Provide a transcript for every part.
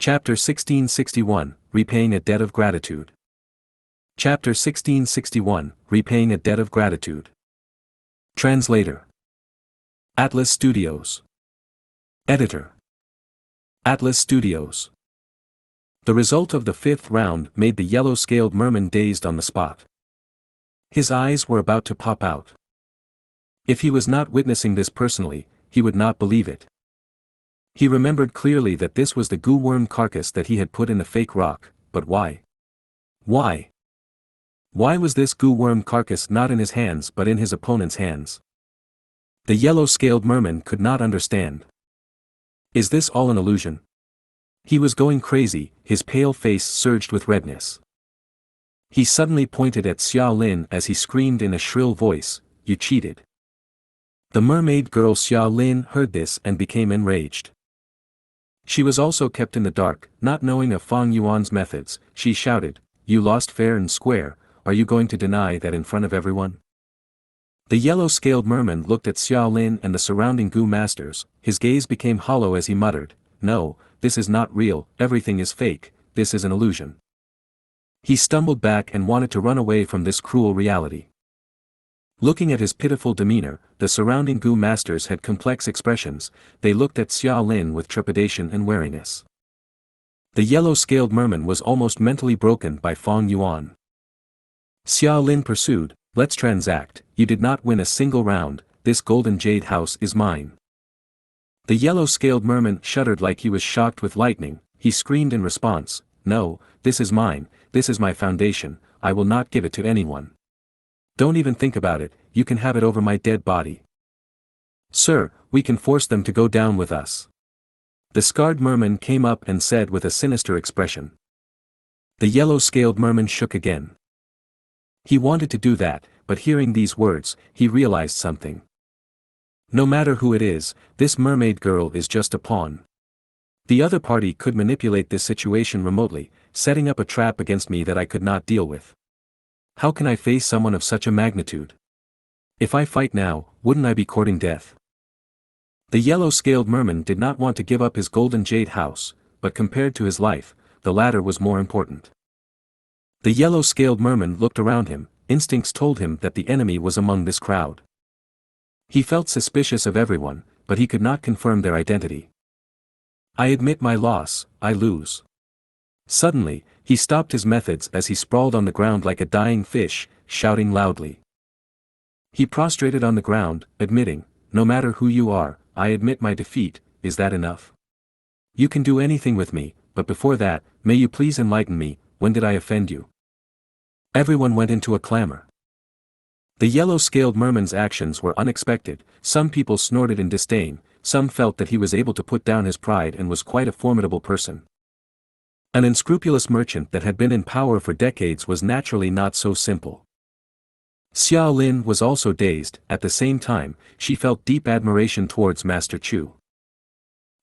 Chapter 1661, Repaying a Debt of Gratitude. Chapter 1661, Repaying a Debt of Gratitude. Translator. Atlas Studios. Editor. Atlas Studios. The result of the fifth round made the yellow-scaled merman dazed on the spot. His eyes were about to pop out. If he was not witnessing this personally, he would not believe it. He remembered clearly that this was the goo worm carcass that he had put in the fake rock, but why? Why? Why was this goo worm carcass not in his hands but in his opponent's hands? The yellow-scaled merman could not understand. Is this all an illusion? He was going crazy, his pale face surged with redness. He suddenly pointed at Xiao Lin as he screamed in a shrill voice, "You cheated!" The mermaid girl Xiao Lin heard this and became enraged. She was also kept in the dark, not knowing of Fang Yuan's methods. She shouted, "You lost fair and square, are you going to deny that in front of everyone?" The yellow-scaled merman looked at Xiao Lin and the surrounding goo masters. His gaze became hollow as he muttered, "No, this is not real, everything is fake, this is an illusion." He stumbled back and wanted to run away from this cruel reality. Looking at his pitiful demeanor, the surrounding goo masters had complex expressions. They looked at Xiao Lin with trepidation and wariness. The yellow-scaled merman was almost mentally broken by Fang Yuan. Xiao Lin pursued, "Let's transact, you did not win a single round, this golden jade house is mine." The yellow-scaled merman shuddered like he was shocked with lightning. He screamed in response, "No, this is mine, this is my foundation, I will not give it to anyone. Don't even think about it, you can have it over my dead body." "Sir, we can force them to go down with us." The scarred merman came up and said with a sinister expression. The yellow-scaled merman shook again. He wanted to do that, but hearing these words, he realized something. No matter who it is, this mermaid girl is just a pawn. The other party could manipulate this situation remotely, setting up a trap against me that I could not deal with. How can I face someone of such a magnitude? If I fight now, wouldn't I be courting death? The yellow-scaled merman did not want to give up his golden jade house, but compared to his life, the latter was more important. The yellow-scaled merman looked around him, instincts told him that the enemy was among this crowd. He felt suspicious of everyone, but he could not confirm their identity. "I admit my loss, I lose." Suddenly, he stopped his methods as he sprawled on the ground like a dying fish, shouting loudly. He prostrated on the ground, admitting, "No matter who you are, I admit my defeat, is that enough? You can do anything with me, but before that, may you please enlighten me, when did I offend you?" Everyone went into a clamor. The yellow-scaled merman's actions were unexpected. Some people snorted in disdain, some felt that he was able to put down his pride and was quite a formidable person. An unscrupulous merchant that had been in power for decades was naturally not so simple. Xiao Lin was also dazed. At the same time, she felt deep admiration towards Master Chu.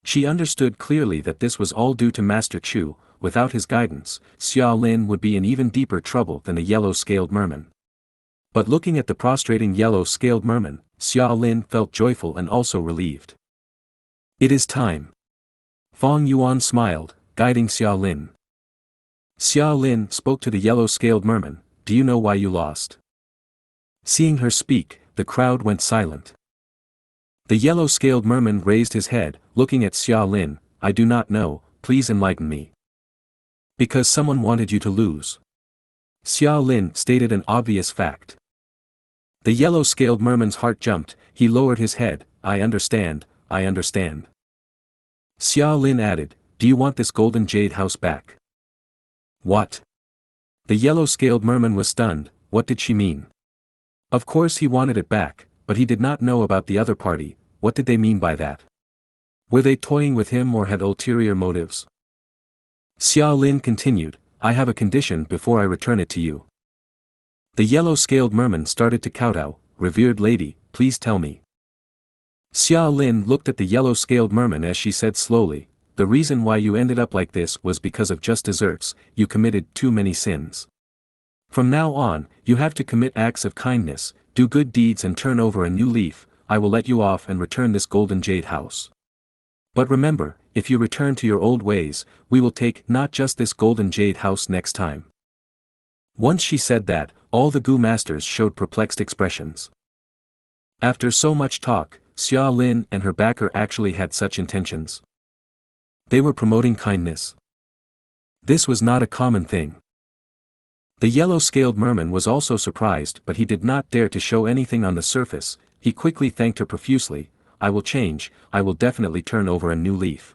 She understood clearly that this was all due to Master Chu. Without his guidance, Xiao Lin would be in even deeper trouble than the yellow-scaled merman. But looking at the prostrating yellow-scaled merman, Xiao Lin felt joyful and also relieved. "It is time." Fang Yuan smiled, guiding Xiao Lin. Xiao Lin spoke to the yellow-scaled merman, "Do you know why you lost?" Seeing her speak, the crowd went silent. The yellow-scaled merman raised his head, looking at Xiao Lin, "I do not know, please enlighten me." "Because someone wanted you to lose." Xiao Lin stated an obvious fact. The yellow-scaled merman's heart jumped, he lowered his head, I understand. Xiao Lin added, "Do you want this golden jade house back?" "What?" The yellow-scaled merman was stunned. What did she mean? Of course he wanted it back, but he did not know about the other party. What did they mean by that? Were they toying with him or had ulterior motives? Xiao Lin continued, "I have a condition before I return it to you." The yellow-scaled merman started to kowtow, "Revered lady, please tell me." Xiao Lin looked at the yellow-scaled merman as she said slowly, "The reason why you ended up like this was because of just desserts, you committed too many sins. From now on, you have to commit acts of kindness, do good deeds and turn over a new leaf. I will let you off and return this golden jade house. But remember, if you return to your old ways, we will take not just this golden jade house next time. Once she said that, all the Gu masters showed perplexed expressions. After so much talk, Xia Lin and her backer actually had such intentions. They were promoting kindness. This was not a common thing. The yellow-scaled merman was also surprised, but he did not dare to show anything on the surface. He quickly thanked her profusely. I will change, I will definitely turn over a new leaf.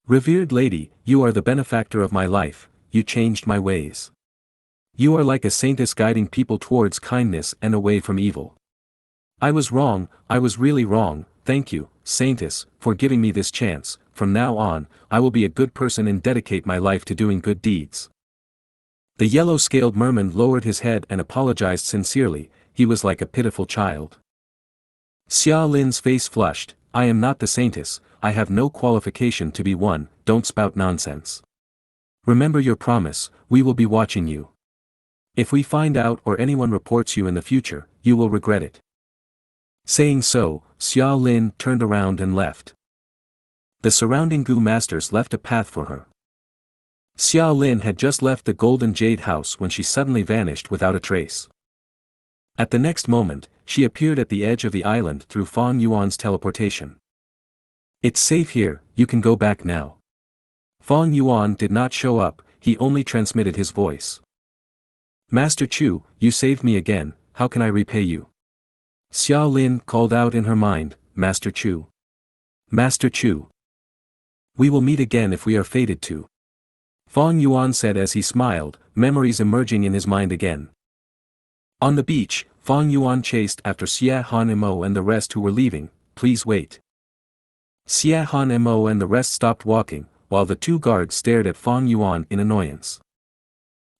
Revered lady, you are the benefactor of my life, you changed my ways. You are like a saintess guiding people towards kindness and away from evil. I was wrong, I was really wrong, thank you, saintess, for giving me this chance. From now on, I will be a good person and dedicate my life to doing good deeds. The yellow-scaled merman lowered his head and apologized sincerely. He was like a pitiful child. Xia Lin's face flushed. I am not the saintess, I have no qualification to be one, don't spout nonsense. Remember your promise, we will be watching you. If we find out or anyone reports you in the future, you will regret it. Saying so, Xia Lin turned around and left. The surrounding Gu masters left a path for her. Xia Lin had just left the golden jade house when she suddenly vanished without a trace. At the next moment, she appeared at the edge of the island through Fang Yuan's teleportation. It's safe here, you can go back now. Fang Yuan did not show up, he only transmitted his voice. Master Chu, you saved me again, how can I repay you? Xia Lin called out in her mind, Master Chu. Master Chu. We will meet again if we are fated to. Fang Yuan said as he smiled, memories emerging in his mind again. On the beach, Fang Yuan chased after Xie Han Mo and the rest who were leaving. Please wait. Xie Han Mo and the rest stopped walking, while the two guards stared at Fang Yuan in annoyance.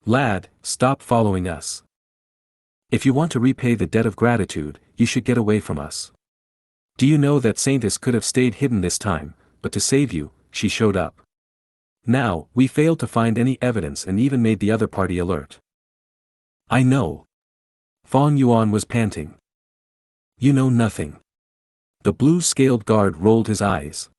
Lad, stop following us. If you want to repay the debt of gratitude, you should get away from us. Do you know that Saintess could have stayed hidden this time, but to save you, she showed up. Now, we failed to find any evidence and even made the other party alert. I know. Fang Yuan was panting. You know nothing. The blue-scaled guard rolled his eyes.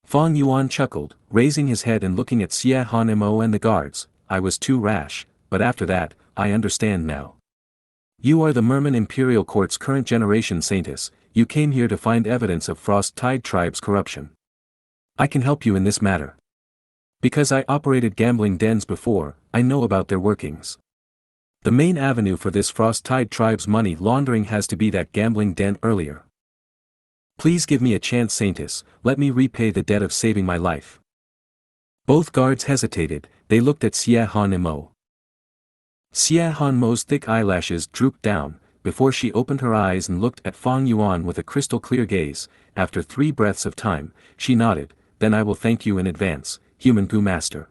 Fang Yuan chuckled, raising his head and looking at Xie Han Mo and the guards. I was too rash, but after that, I understand now. You are the Merman Imperial Court's current generation Saintess, you came here to find evidence of Frost Tide Tribe's corruption. I can help you in this matter. Because I operated gambling dens before, I know about their workings. The main avenue for this Frost Tide Tribe's money laundering has to be that gambling den earlier. Please give me a chance, Saintess, let me repay the debt of saving my life. Both guards hesitated, they looked at Xie Han Mo. Xie Han Mo's thick eyelashes drooped down, before she opened her eyes and looked at Fang Yuan with a crystal-clear gaze. After 3 breaths of time, she nodded, then I will thank you in advance, human Gu Master.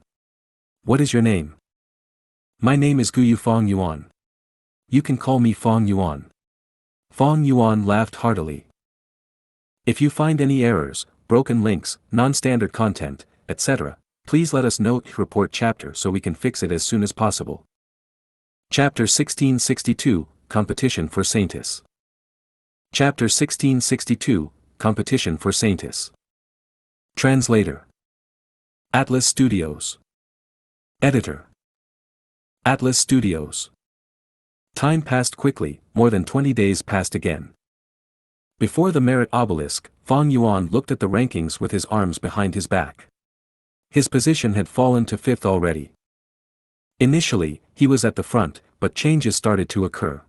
What is your name? My name is Guyu Fang Yuan. You can call me Fang Yuan. Fang Yuan laughed heartily. If you find any errors, broken links, non-standard content, etc., please let us know. Report chapter so we can fix it as soon as possible. Chapter 1662, Competition for Saintess. Chapter 1662, Competition for Saintess. Translator. Atlas Studios. Editor. Atlas Studios. Time passed quickly, more than 20 days passed again. Before the merit obelisk, Fang Yuan looked at the rankings with his arms behind his back. His position had fallen to 5th already. Initially, he was at the front, but changes started to occur.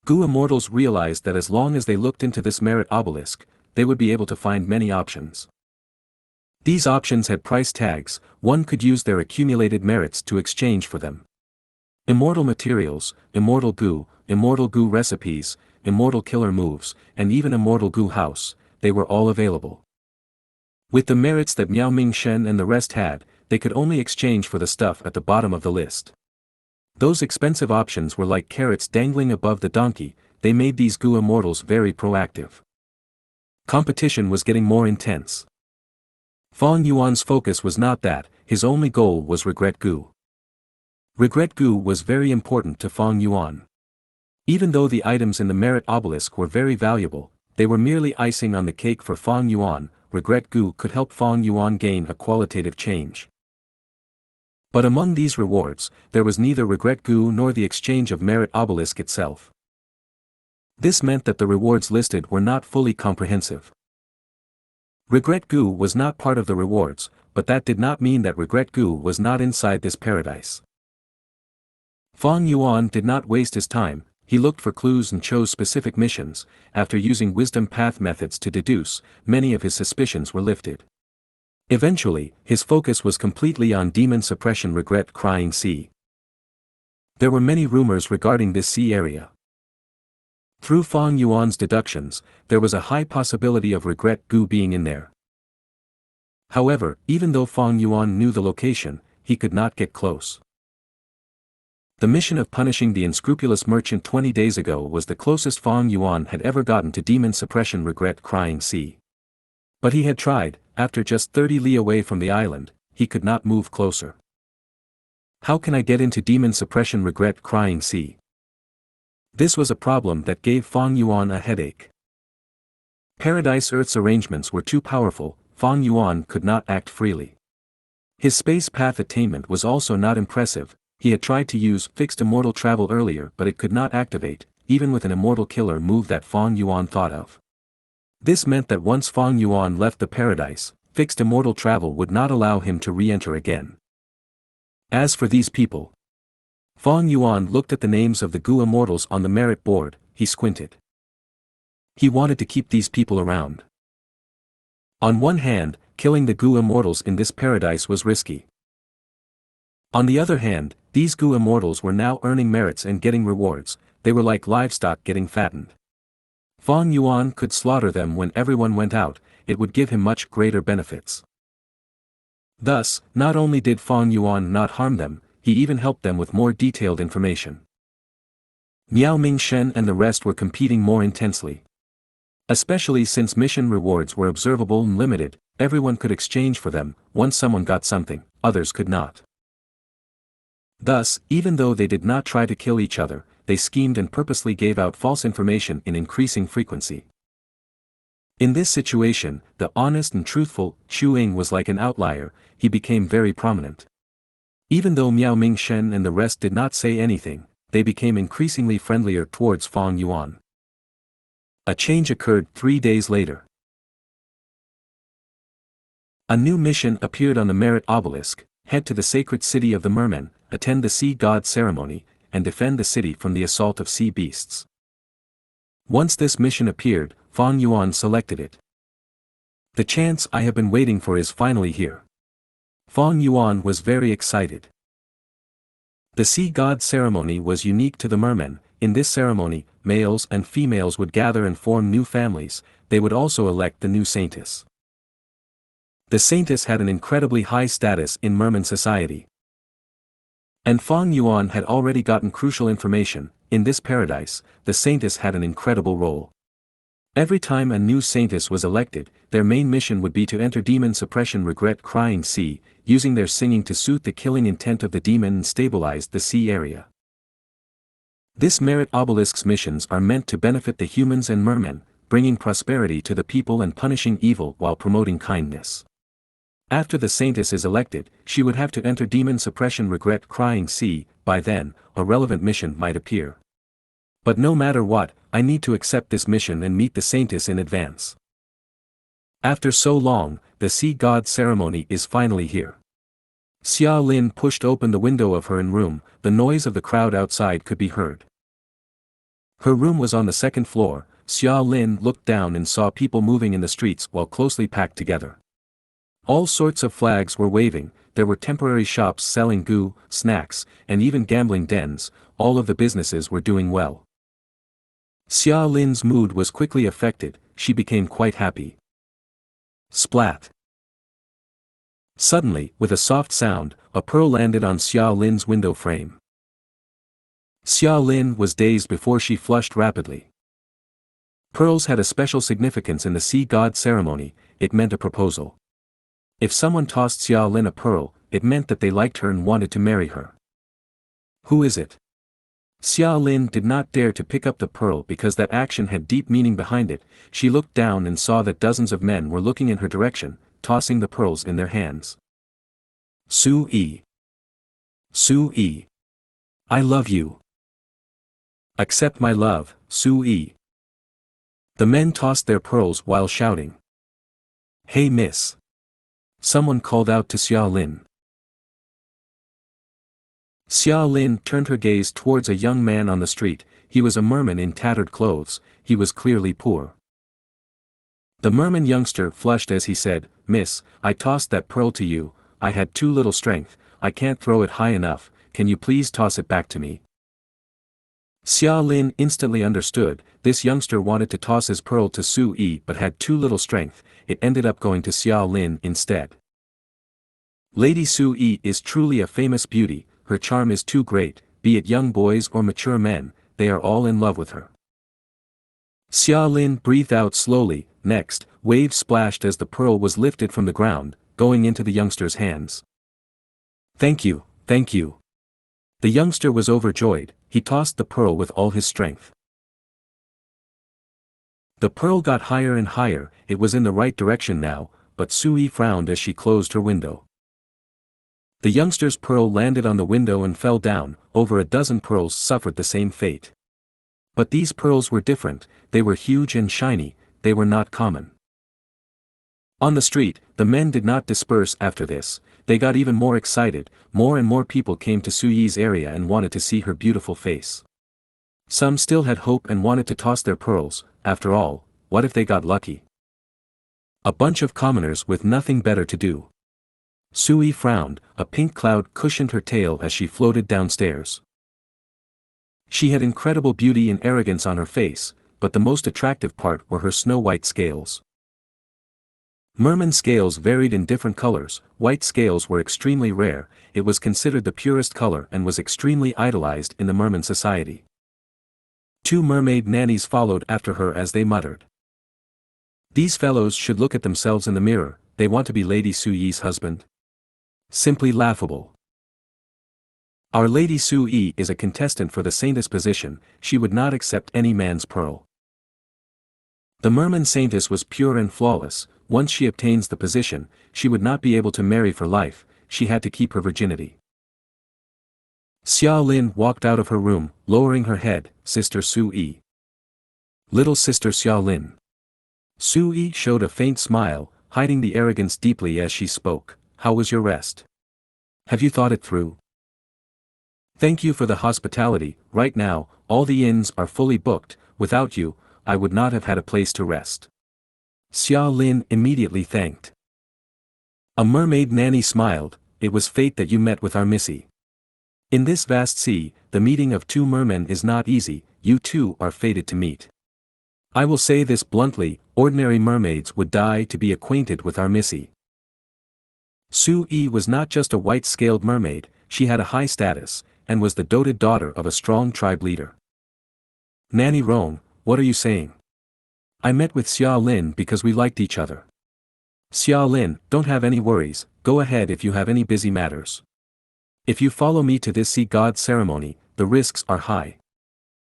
Gu immortals realized that as long as they looked into this merit obelisk, they would be able to find many options. These options had price tags, one could use their accumulated merits to exchange for them. Immortal materials, immortal Gu recipes, immortal killer moves, and even immortal Gu house, they were all available. With the merits that Miao Mingshen and the rest had, they could only exchange for the stuff at the bottom of the list. Those expensive options were like carrots dangling above the donkey, they made these Gu immortals very proactive. Competition was getting more intense. Fang Yuan's focus was not that, his only goal was Regret Gu. Regret Gu was very important to Fang Yuan. Even though the items in the merit obelisk were very valuable, they were merely icing on the cake for Fang Yuan. Regret Gu could help Fang Yuan gain a qualitative change. But among these rewards, there was neither Regret Gu nor the exchange of merit obelisk itself. This meant that the rewards listed were not fully comprehensive. Regret Gu was not part of the rewards, but that did not mean that Regret Gu was not inside this paradise. Fang Yuan did not waste his time. He looked for clues and chose specific missions. After using wisdom path methods to deduce, many of his suspicions were lifted. Eventually, his focus was completely on demon suppression regret crying sea. There were many rumors regarding this sea area. Through Fang Yuan's deductions, there was a high possibility of Regret Gu being in there. However, even though Fang Yuan knew the location, he could not get close. The mission of punishing the unscrupulous merchant 20 days ago was the closest Fang Yuan had ever gotten to demon suppression regret crying sea. But he had tried. After just 30 li away from the island, he could not move closer. How can I get into demon suppression regret crying sea? This was a problem that gave Fang Yuan a headache. Paradise Earth's arrangements were too powerful. Fang Yuan could not act freely. His space path attainment was also not impressive. He had tried to use fixed immortal travel earlier but it could not activate, even with an immortal killer move that Fang Yuan thought of. This meant that once Fang Yuan left the paradise, fixed immortal travel would not allow him to re-enter again. As for these people, Fang Yuan looked at the names of the Gu immortals on the merit board. He squinted. He wanted to keep these people around. On one hand, killing the Gu immortals in this paradise was risky. On the other hand, these Gu immortals were now earning merits and getting rewards. They were like livestock getting fattened. Fang Yuan could slaughter them when everyone went out. It would give him much greater benefits. Thus, not only did Fang Yuan not harm them, he even helped them with more detailed information. Miao Mingshen and the rest were competing more intensely. Especially since mission rewards were observable and limited, everyone could exchange for them. Once someone got something, others could not. Thus, even though they did not try to kill each other, they schemed and purposely gave out false information in increasing frequency. In this situation, the honest and truthful Xu Ying was like an outlier. He became very prominent. Even though Miao Mingshen and the rest did not say anything, they became increasingly friendlier towards Fang Yuan. A change occurred 3 days later. A new mission appeared on the merit obelisk: head to the sacred city of the mermen, attend the sea god ceremony, and defend the city from the assault of sea beasts. Once this mission appeared, Fang Yuan selected it. The chance I have been waiting for is finally here. Fang Yuan was very excited. The sea god ceremony was unique to the mermen. In this ceremony, males and females would gather and form new families. They would also elect the new saintess. The saintess had an incredibly high status in merman society. And Fang Yuan had already gotten crucial information. In this paradise, the saintess had an incredible role. Every time a new saintess was elected, their main mission would be to enter demon suppression regret crying sea, using their singing to suit the killing intent of the demon and stabilize the sea area. This merit obelisk's missions are meant to benefit the humans and mermen, bringing prosperity to the people and punishing evil while promoting kindness. After the saintess is elected, she would have to enter demon suppression regret crying sea. By then, a relevant mission might appear. But no matter what, I need to accept this mission and meet the saintess in advance. After so long, the sea god ceremony is finally here. Xia Lin pushed open the window of her own room. The noise of the crowd outside could be heard. Her room was on the second floor. Xia Lin looked down and saw people moving in the streets while closely packed together. All sorts of flags were waving. There were temporary shops selling gu, snacks, and even gambling dens. All of the businesses were doing well. Xia Lin's mood was quickly affected. She became quite happy. Splat! Suddenly, with a soft sound, a pearl landed on Xia Lin's window frame. Xia Lin was dazed before she flushed rapidly. Pearls had a special significance in the sea god ceremony. It meant a proposal. If someone tossed Xia Lin a pearl, it meant that they liked her and wanted to marry her. Who is it? Xia Lin did not dare to pick up the pearl because that action had deep meaning behind it. She looked down and saw that dozens of men were looking in her direction, tossing the pearls in their hands. Su Yi. Su Yi. I love you. Accept my love, Su Yi. The men tossed their pearls while shouting. Hey miss. Someone called out to Xia Lin. Xia Lin turned her gaze towards a young man on the street. He was a merman in tattered clothes. He was clearly poor. The merman youngster flushed as he said, Miss, I tossed that pearl to you. I had too little strength. I can't throw it high enough. Can you please toss it back to me? Xia Lin instantly understood. This youngster wanted to toss his pearl to Su Yi but had too little strength. It ended up going to Xia Lin instead. Lady Su Yi is truly a famous beauty. Her charm is too great, be it young boys or mature men, they are all in love with her. Xia Lin breathed out slowly. Next, waves splashed as the pearl was lifted from the ground, going into the youngster's hands. Thank you, thank you. The youngster was overjoyed. He tossed the pearl with all his strength. The pearl got higher and higher. It was in the right direction now, but Su Yi frowned as she closed her window. The youngster's pearl landed on the window and fell down. Over a dozen pearls suffered the same fate. But these pearls were different. They were huge and shiny. They were not common. On the street, the men did not disperse after this. They got even more excited. More and more people came to Su Yi's area and wanted to see her beautiful face. Some still had hope and wanted to toss their pearls. After all, what if they got lucky? A bunch of commoners with nothing better to do. Su Yi frowned. A pink cloud cushioned her tail as she floated downstairs. She had incredible beauty and arrogance on her face, but the most attractive part were her snow-white scales. Merman scales varied in different colors. White scales were extremely rare. It was considered the purest color and was extremely idolized in the merman society. Two mermaid nannies followed after her as they muttered. These fellows should look at themselves in the mirror. They want to be Lady Su Yi's husband. Simply laughable. Our Lady Su Yi is a contestant for the saintess position. She would not accept any man's pearl. The merman saintess was pure and flawless. Once she obtains the position, she would not be able to marry for life. She had to keep her virginity. Xia Lin walked out of her room, lowering her head. Sister Su Yi. Little sister Xia Lin. Su Yi showed a faint smile, hiding the arrogance deeply as she spoke. How was your rest? Have you thought it through? Thank you for the hospitality. Right now, all the inns are fully booked. Without you, I would not have had a place to rest. Xia Lin immediately thanked. A mermaid nanny smiled. It was fate that you met with our missy. In this vast sea, the meeting of two mermen is not easy. You two are fated to meet. I will say this bluntly, ordinary mermaids would die to be acquainted with our missy. Su Yi was not just a white-scaled mermaid, she had a high status, and was the doted daughter of a strong tribe leader. Nanny Rong, what are you saying? I met with Xia Lin because we liked each other. Xia Lin, don't have any worries, go ahead if you have any busy matters. If you follow me to this sea god ceremony, the risks are high.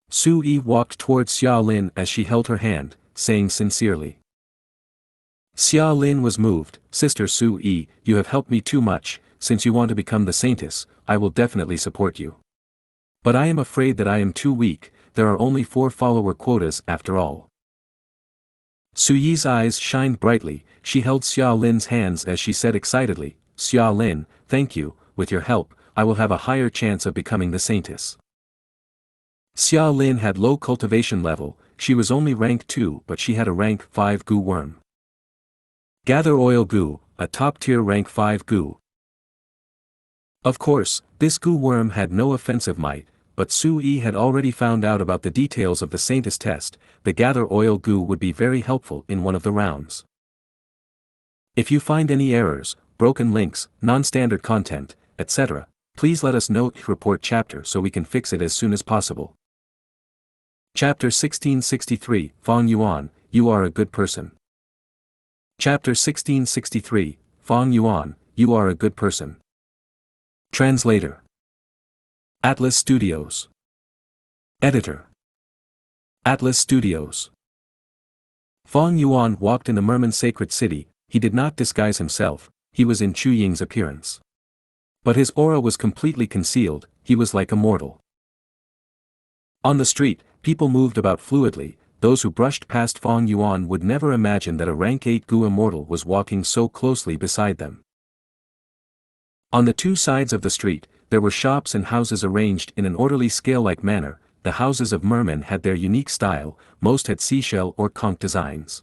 Su Yi walked towards Xia Lin as she held her hand, saying sincerely. Xia Lin was moved. Sister Su Yi, you have helped me too much. Since you want to become the saintess, I will definitely support you. But I am afraid that I am too weak. There are only 4 follower quotas after all. Su Yi's eyes shined brightly. She held Xia Lin's hands as she said excitedly, Xia Lin, thank you. With your help, I will have a higher chance of becoming the saintess. Xia Lin had low cultivation level. She was only rank 2, but she had a rank 5 Gu worm. Gather oil Gu, a top-tier rank 5 Gu. Of course, this Gu worm had no offensive might, but Su Yi had already found out about the details of the saintess test. The gather oil Gu would be very helpful in one of the rounds. If you find any errors, broken links, non-standard content, etc., please let us know. Report chapter so we can fix it as soon as possible. Chapter 1663, Fang Yuan, you are a good person. Chapter 1663, Fang Yuan, you are a good person. Translator. Atlas Studios. Editor. Atlas Studios. Fang Yuan walked in the merman's sacred city. He did not disguise himself, he was in Chu Ying's appearance. But his aura was completely concealed, he was like a mortal. On the street, people moved about fluidly. Those who brushed past Fang Yuan would never imagine that a rank 8 Gu immortal was walking so closely beside them. On the two sides of the street, there were shops and houses arranged in an orderly scale-like manner. The houses of mermen had their unique style, most had seashell or conch designs.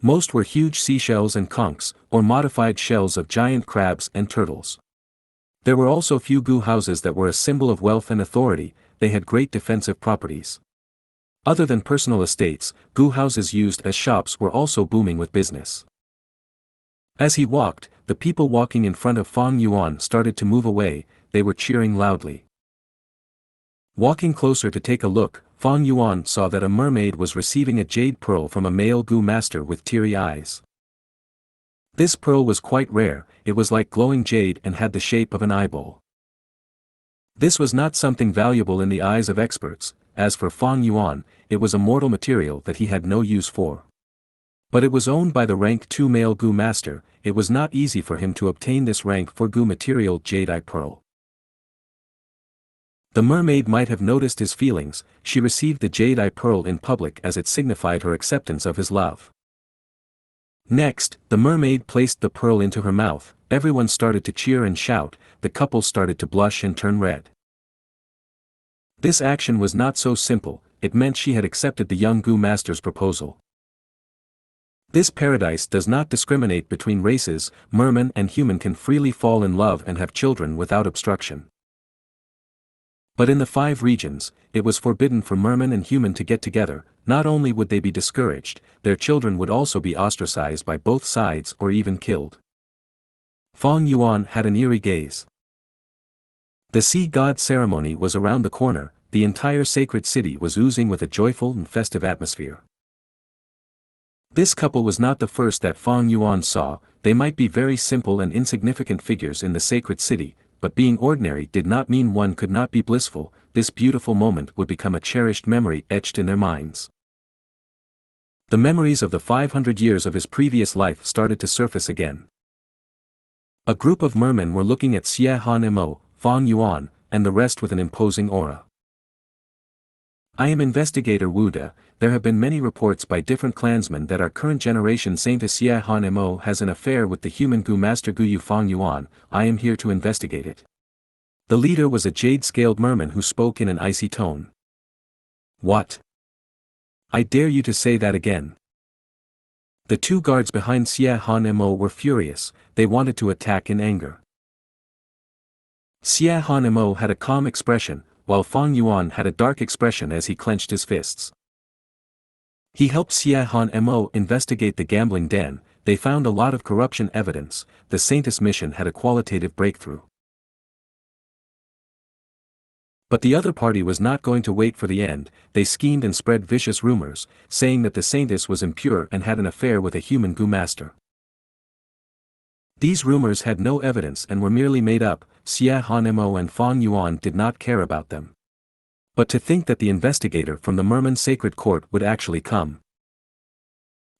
Most were huge seashells and conchs, or modified shells of giant crabs and turtles. There were also few Gu houses that were a symbol of wealth and authority. They had great defensive properties. Other than personal estates, Gu houses used as shops were also booming with business. As he walked, the people walking in front of Fang Yuan started to move away, they were cheering loudly. Walking closer to take a look, Fang Yuan saw that a mermaid was receiving a jade pearl from a male Gu master with teary eyes. This pearl was quite rare, it was like glowing jade and had the shape of an eyeball. This was not something valuable in the eyes of experts. As for Fang Yuan, it was a mortal material that he had no use for. But it was owned by the rank 2 male Gu master. It was not easy for him to obtain this rank 4 Gu material jade eye pearl. The mermaid might have noticed his feelings. She received the jade eye pearl in public as it signified her acceptance of his love. Next, the mermaid placed the pearl into her mouth. Everyone started to cheer and shout. The couple started to blush and turn red. This action was not so simple, it meant she had accepted the young Gu master's proposal. This paradise does not discriminate between races. Merman and human can freely fall in love and have children without obstruction. But in the 5 regions, it was forbidden for merman and human to get together. Not only would they be discouraged, their children would also be ostracized by both sides or even killed. Fang Yuan had an eerie gaze. The sea god ceremony was around the corner. The entire sacred city was oozing with a joyful and festive atmosphere. This couple was not the first that Fang Yuan saw. They might be very simple and insignificant figures in the sacred city, but being ordinary did not mean one could not be blissful. This beautiful moment would become a cherished memory etched in their minds. The memories of the 500 years of his previous life started to surface again. A group of mermen were looking at Xianxia, Fang Yuan, and the rest with an imposing aura. I am investigator Wu De. There have been many reports by different clansmen that our current generation Saint Xianxia has an affair with the human Gu master Gu Fang Yuan. I am here to investigate it. The leader was a jade-scaled merman who spoke in an icy tone. What? I dare you to say that again. The 2 guards behind Xianxia were furious, they wanted to attack in anger. Xianxia had a calm expression, while Fang Yuan had a dark expression as he clenched his fists. He helped Xianxia investigate the gambling den. They found a lot of corruption evidence. The Saintess mission had a qualitative breakthrough. But the other party was not going to wait for the end. They schemed and spread vicious rumors, saying that the Saintess was impure and had an affair with a human Gu master. These rumors had no evidence and were merely made up. Xianxia and Fang Yuan did not care about them. But to think that the investigator from the Merman Sacred Court would actually come.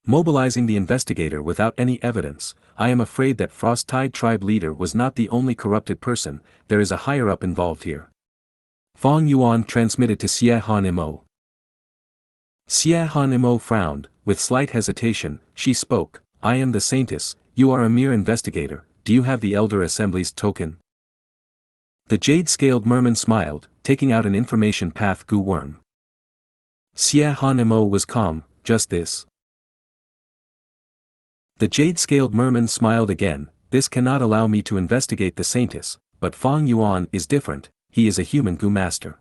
Mobilizing the investigator without any evidence, I am afraid that Frost Tide tribe leader was not the only corrupted person. There is a higher-up involved here. Fang Yuan transmitted to Xianxia. Xianxia frowned, with slight hesitation. She spoke, I am the Saintess. You are a mere investigator. Do you have the Elder Assembly's token? The jade-scaled merman smiled, taking out an information path Gu worm. Xianxia was calm, just this. The jade-scaled merman smiled again, this cannot allow me to investigate the Saintess, but Fang Yuan is different, he is a human Gu master.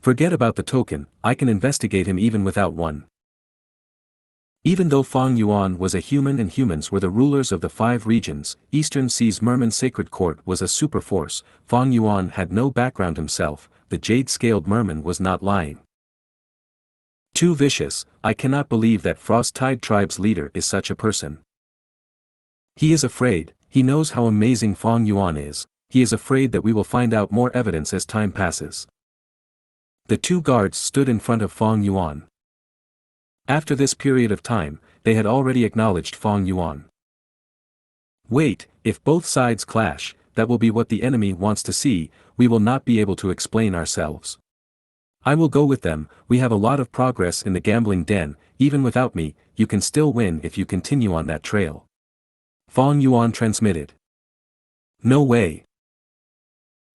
Forget about the token, I can investigate him even without one. Even though Fang Yuan was a human and humans were the rulers of the 5 regions, Eastern Sea's Merman Sacred Court was a superforce. Fang Yuan had no background himself, the jade-scaled merman was not lying. Too vicious, I cannot believe that Frost Tide tribe's leader is such a person. He is afraid, he knows how amazing Fang Yuan is, he is afraid that we will find out more evidence as time passes. The two guards stood in front of Fong Yuan. After this period of time, they had already acknowledged Fong Yuan. Wait, if both sides clash, that will be what the enemy wants to see, we will not be able to explain ourselves. I will go with them, we have a lot of progress in the gambling den, even without me, you can still win if you continue on that trail. Fong Yuan transmitted. No way.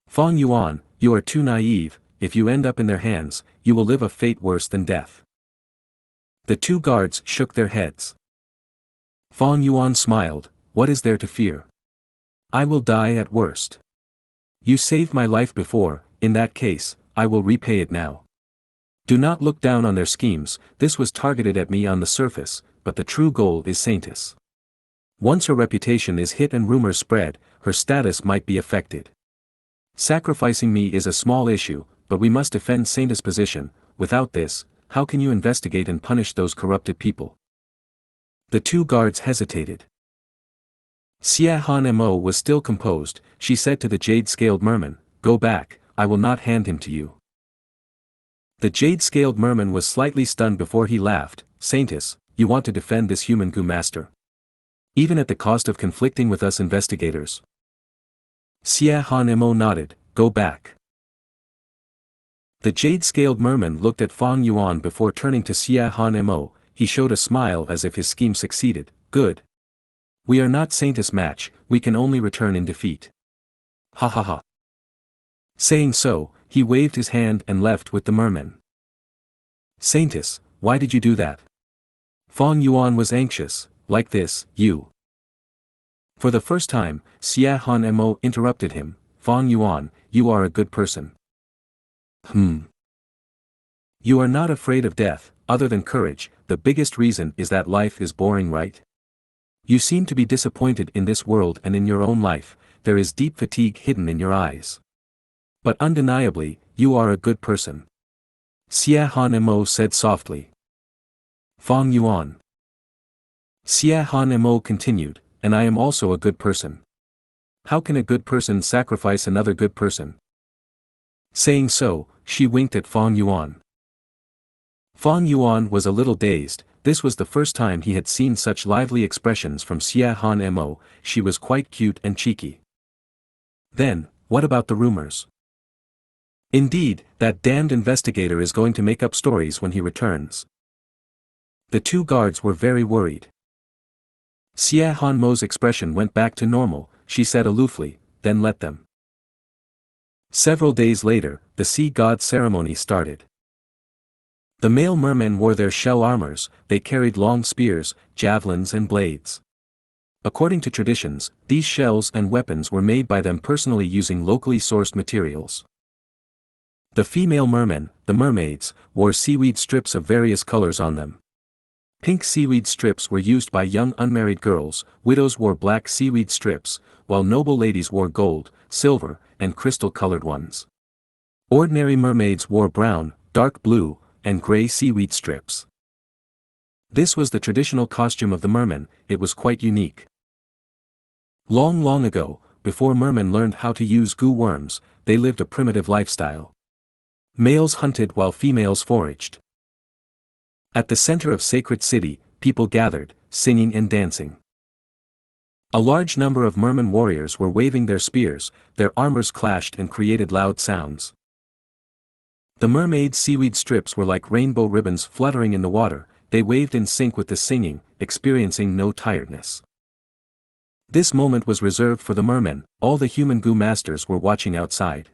Fong Yuan, you are too naive, if you end up in their hands, you will live a fate worse than death. The two guards shook their heads. Fong Yuan smiled, what is there to fear? I will die at worst. You saved my life before, in that case, I will repay it now. Do not look down on their schemes, this was targeted at me on the surface, but the true goal is Saintess. Once her reputation is hit and rumors spread, her status might be affected. Sacrificing me is a small issue, but we must defend Saintess' position, without this, how can you investigate and punish those corrupted people? The two guards hesitated. Xianxia Mo was still composed, she said to the jade-scaled merman, go back, I will not hand him to you. The jade-scaled merman was slightly stunned before he laughed, Saintess, you want to defend this human Gu master? Even at the cost of conflicting with us investigators. Xianxia Mo nodded, go back. The jade-scaled merman looked at Fong Yuan before turning to Xianxia Mo, he showed a smile as if his scheme succeeded, good. We are not Saintess match, we can only return in defeat. Ha ha ha. Saying so, he waved his hand and left with the merman. Saintess, why did you do that? Fong Yuan was anxious, like this, you. For the first time, Xianxia Mo interrupted him, Fong Yuan, you are a good person. You are not afraid of death, other than courage, the biggest reason is that life is boring, right? You seem to be disappointed in this world and in your own life, there is deep fatigue hidden in your eyes. But undeniably, you are a good person. Xianxia Mo said softly. Fong Yuan. Xianxia Mo continued, and I am also a good person. How can a good person sacrifice another good person? Saying so, she winked at Fong Yuan. Fong Yuan was a little dazed, this was the first time he had seen such lively expressions from Xianxia Mo, she was quite cute and cheeky. Then, what about the rumors? Indeed, that damned investigator is going to make up stories when he returns. The two guards were very worried. Xianxia Mo's expression went back to normal, she said aloofly, then let them. Several days later, the sea god ceremony started. The male mermen wore their shell armors, they carried long spears, javelins and blades. According to traditions, these shells and weapons were made by them personally using locally sourced materials. The female mermen, the mermaids, wore seaweed strips of various colors on them. Pink seaweed strips were used by young unmarried girls, widows wore black seaweed strips, while noble ladies wore gold, silver, and crystal-colored ones. Ordinary mermaids wore brown, dark blue, and gray seaweed strips. This was the traditional costume of the mermen, it was quite unique. Long, long ago, before mermen learned how to use Gu worms, they lived a primitive lifestyle. Males hunted while females foraged. At the center of Sacred City, people gathered, singing and dancing. A large number of merman warriors were waving their spears, their armors clashed and created loud sounds. The mermaid seaweed strips were like rainbow ribbons fluttering in the water, they waved in sync with the singing, experiencing no tiredness. This moment was reserved for the mermen, all the human Gu masters were watching outside.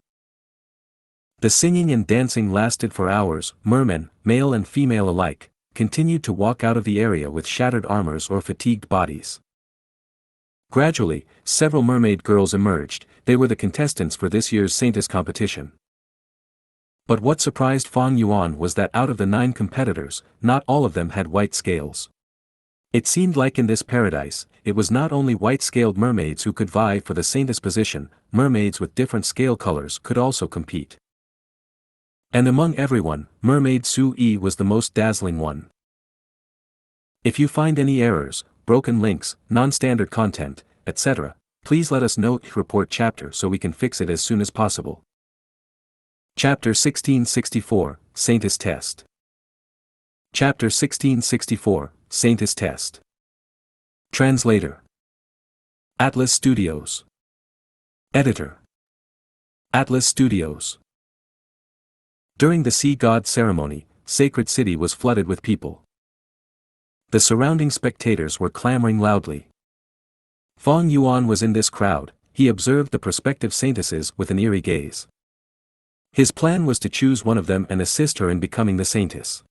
The singing and dancing lasted for hours, mermen, male and female alike, continued to walk out of the area with shattered armors or fatigued bodies. Gradually, several mermaid girls emerged, they were the contestants for this year's Saintess competition. But what surprised Fong Yuan was that out of the 9 competitors, not all of them had white scales. It seemed like in this paradise, it was not only white-scaled mermaids who could vie for the Saintess position, mermaids with different scale colors could also compete. And among everyone, Mermaid Su-yi was the most dazzling one. If you find any errors, broken links, non-standard content, etc., please let us know in report chapter so we can fix it as soon as possible. Chapter 1664, Saintess Test. Chapter 1664, Saintess Test. Translator. Atlas Studios. Editor. Atlas Studios. During the sea god ceremony, Sacred City was flooded with people. The surrounding spectators were clamoring loudly. Fong Yuan was in this crowd. He observed the prospective saintesses with an eerie gaze. His plan was to choose one of them and assist her in becoming the saintess.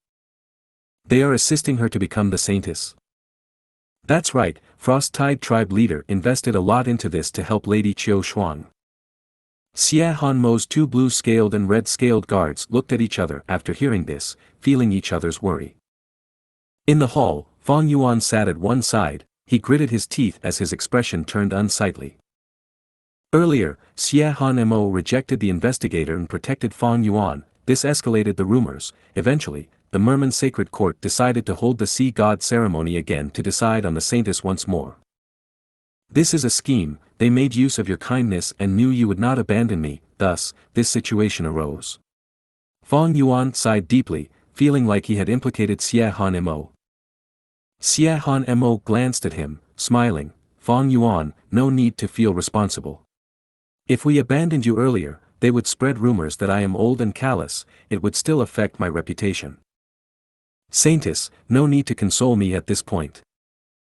They are assisting her to become the saintess. That's right, Frost Tide tribe leader invested a lot into this to help Lady Qiu Shuang. Xie Hanmo's two blue-scaled and red-scaled guards looked at each other after hearing this, feeling each other's worry. In the hall, Fong Yuan sat at one side. He gritted his teeth as his expression turned unsightly. Earlier, Xie Hanmo rejected the investigator and protected Fong Yuan. This escalated the rumors. Eventually, the Merman Sacred Court decided to hold the sea god ceremony again to decide on the saintess once more. This is a scheme. They made use of your kindness and knew you would not abandon me, thus, this situation arose. Fong Yuan sighed deeply, feeling like he had implicated Xie Hanmo. Xie Hanmo glanced at him, smiling. Fong Yuan, no need to feel responsible. If we abandoned you earlier, they would spread rumors that I am old and callous. It would still affect my reputation. Saintess, no need to console me at this point.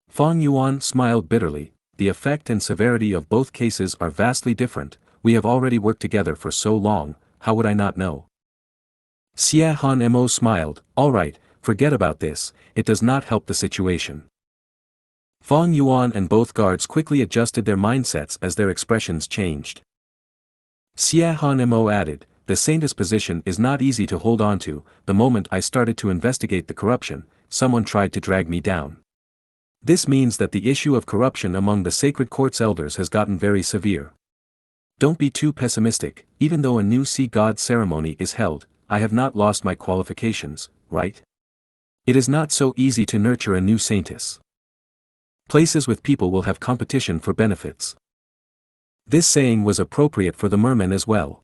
Fong Yuan smiled bitterly. The effect and severity of both cases are vastly different. We have already worked together for so long, how would I not know? Xie Hanmo smiled. All right, forget about this, it does not help the situation. Fong Yuan and both guards quickly adjusted their mindsets as their expressions changed. Xie Hanmo added, the saintess position is not easy to hold on to. The moment I started to investigate the corruption, someone tried to drag me down. This means that the issue of corruption among the Sacred Court's elders has gotten very severe. Don't be too pessimistic. Even though a new sea god ceremony is held, I have not lost my qualifications, right? It is not so easy to nurture a new saintess. Places with people will have competition for benefits. This saying was appropriate for the mermen as well.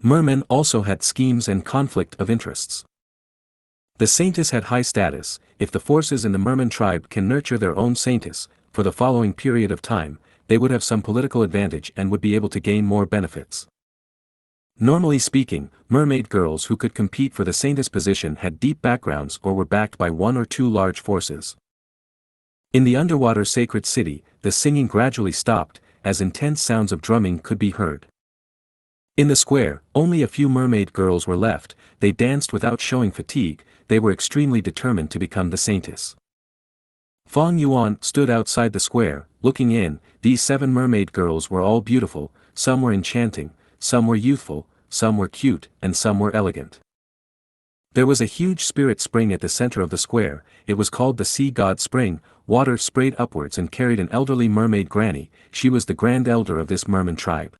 Mermen also had schemes and conflict of interests. The saintess had high status. If the forces in the merman tribe can nurture their own saintess, for the following period of time, they would have some political advantage and would be able to gain more benefits. Normally speaking, mermaid girls who could compete for the saintess position had deep backgrounds or were backed by one or two large forces. In the underwater sacred city, the singing gradually stopped, as intense sounds of drumming could be heard. In the square, only a few mermaid girls were left. They danced without showing fatigue. They were extremely determined to become the saintess. Fong Yuan stood outside the square, looking in. These 7 mermaid girls were all beautiful. Some were enchanting, some were youthful, some were cute, and some were elegant. There was a huge spirit spring at the center of the square. It was called the Sea God Spring. Water sprayed upwards and carried an elderly mermaid granny. She was the grand elder of this merman tribe.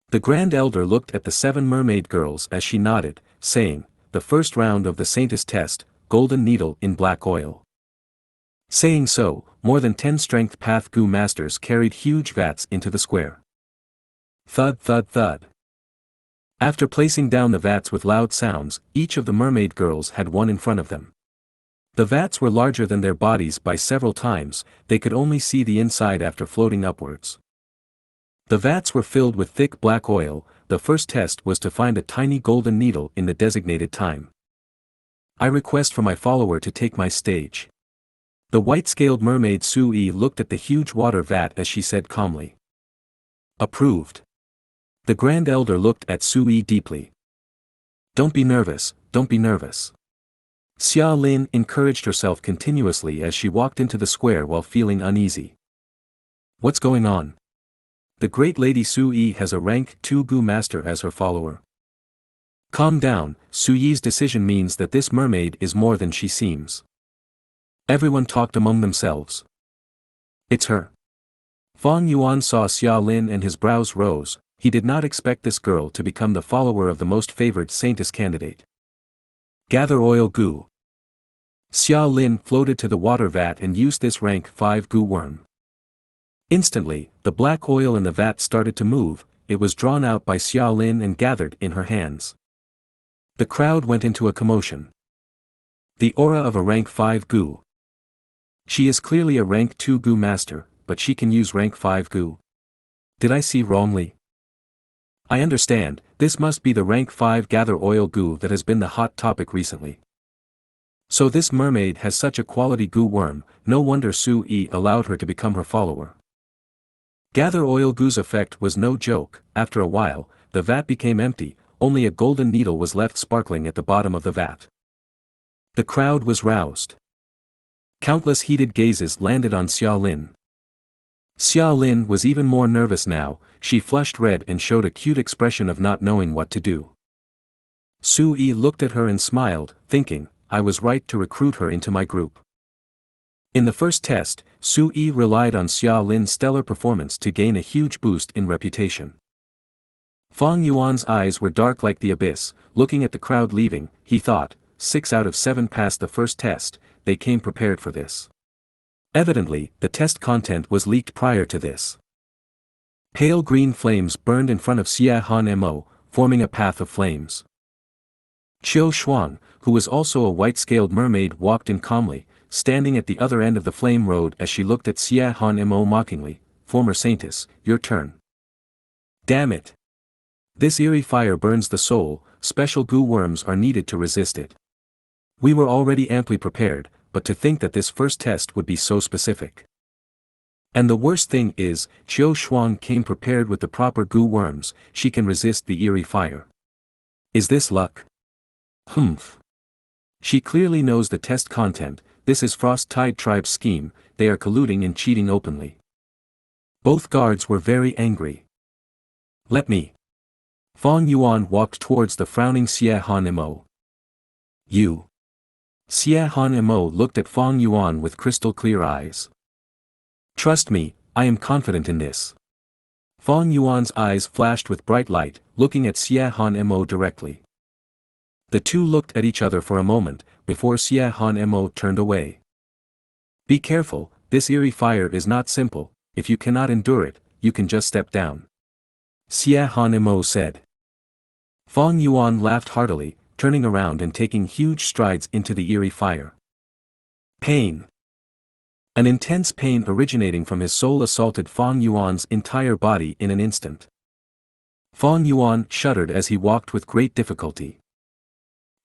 The grand elder looked at the 7 mermaid girls as she nodded, saying, the first round of the saintess test, golden needle in black oil. Saying so, more than 10 strength path Gu masters carried huge vats into the square. Thud thud thud. After placing down the vats with loud sounds, each of the mermaid girls had one in front of them. The vats were larger than their bodies by several times. They could only see the inside after floating upwards. The vats were filled with thick black oil. The first test was to find a tiny golden needle in the designated time. I request for my follower to take my stage. The white-scaled mermaid Sui looked at the huge water vat as she said calmly. Approved. The Grand Elder looked at Sui deeply. Don't be nervous, don't be nervous. Xia Lin encouraged herself continuously as she walked into the square while feeling uneasy. What's going on? The great lady Sui has a rank 2 Gu master as her follower. Calm down, Suyi's decision means that this mermaid is more than she seems. Everyone talked among themselves. It's her. Fong Yuan saw Xia Lin and his brows rose. He did not expect this girl to become the follower of the most favored saintess candidate. Gather oil Gu. Xia Lin floated to the water vat and used this rank 5 Gu worm. Instantly, the black oil in the vat started to move. it was drawn out by Xiao Lin and gathered in her hands. The crowd went into a commotion. The aura of a rank 5 Gu. She is clearly a rank 2 Gu master, but she can use rank 5 Gu. Did I see wrongly? I understand, this must be the rank 5 gather oil Gu that has been the hot topic recently. So this mermaid has such a quality Gu worm, no wonder Su Yi allowed her to become her follower. Gather oil Gu's effect was no joke. After a while, the vat became empty, only a golden needle was left sparkling at the bottom of the vat. The crowd was roused. Countless heated gazes landed on Xiao Lin. Xiao Lin was even more nervous now, she flushed red and showed a cute expression of not knowing what to do. Su Yi looked at her and smiled, thinking, I was right to recruit her into my group. In the first test, Su Yi relied on Xiao Lin's stellar performance to gain a huge boost in reputation. Fang Yuan's eyes were dark like the abyss, looking at the crowd leaving, he thought, 6 out of 7 passed the first test, they came prepared for this. Evidently, the test content was leaked prior to this. Pale green flames burned in front of Xie Han Mo, forming a path of flames. Qiu Shuang, who was also a white-scaled mermaid, walked in calmly, standing at the other end of the flame road as she looked at Xie Han Mo mockingly, former saintess, your turn. Damn it! This eerie fire burns the soul, special Gu worms are needed to resist it. We were already amply prepared, but to think that this first test would be so specific. And the worst thing is, Qiu Shuang came prepared with the proper Gu worms, she can resist the eerie fire. Is this luck? Humph. She clearly knows the test content, this is Frost Tide Tribe's scheme, they are colluding and cheating openly. Both guards were very angry. Let me. Fang Yuan walked towards the frowning Xie Han Mo. You. Xie Han Mo looked at Fang Yuan with crystal clear eyes. Trust me, I am confident in this. Fang Yuan's eyes flashed with bright light, looking at Xie Han Mo directly. The two looked at each other for a moment, before Xie Han Mo turned away. Be careful, this eerie fire is not simple, if you cannot endure it, you can just step down. Xie Han Mo said. Fang Yuan laughed heartily, turning around and taking huge strides into the eerie fire. Pain. An intense pain originating from his soul assaulted Fang Yuan's entire body in an instant. Fang Yuan shuddered as he walked with great difficulty.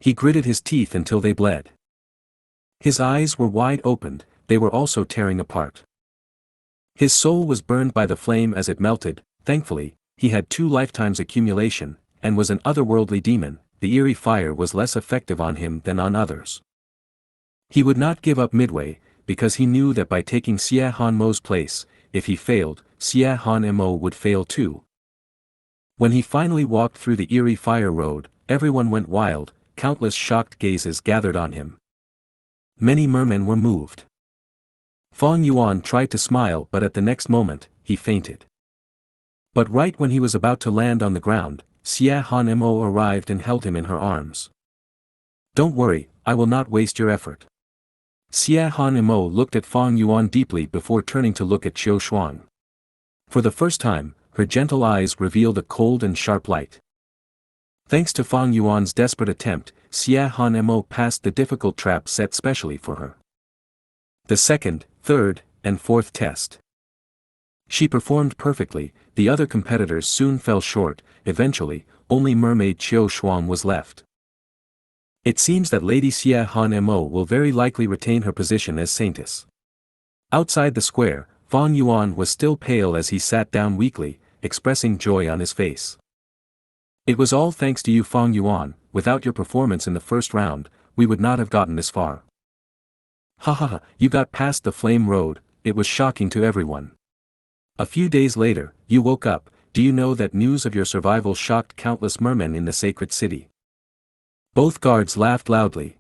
He gritted his teeth until they bled. His eyes were wide opened, they were also tearing apart. His soul was burned by the flame as it melted. Thankfully, he had 2 lifetimes accumulation, and was an otherworldly demon. The eerie fire was less effective on him than on others. He would not give up midway, because he knew that by taking Xie Han Mo's place, if he failed, Xie Han Mo would fail too. When he finally walked through the eerie fire road, everyone went wild, countless shocked gazes gathered on him. Many mermen were moved. Fang Yuan tried to smile, but at the next moment, he fainted. But right when he was about to land on the ground, Xie Han Mo arrived and held him in her arms. Don't worry, I will not waste your effort. Xie Han Mo looked at Fang Yuan deeply before turning to look at Qiu Shuang. For the first time, her gentle eyes revealed a cold and sharp light. Thanks to Fang Yuan's desperate attempt, Xie Han Mo passed the difficult trap set specially for her. The second, third, and fourth test. She performed perfectly, the other competitors soon fell short, eventually, only mermaid Qiu Shuang was left. It seems that Lady Xie Han Mo will very likely retain her position as saintess. Outside the square, Fang Yuan was still pale as he sat down weakly, expressing joy on his face. It was all thanks to you, Fang Yuan, without your performance in the first round, we would not have gotten this far. Ha ha ha, you got past the flame road, it was shocking to everyone. A few days later, you woke up. Do you know that news of your survival shocked countless mermen in the sacred city? Both guards laughed loudly.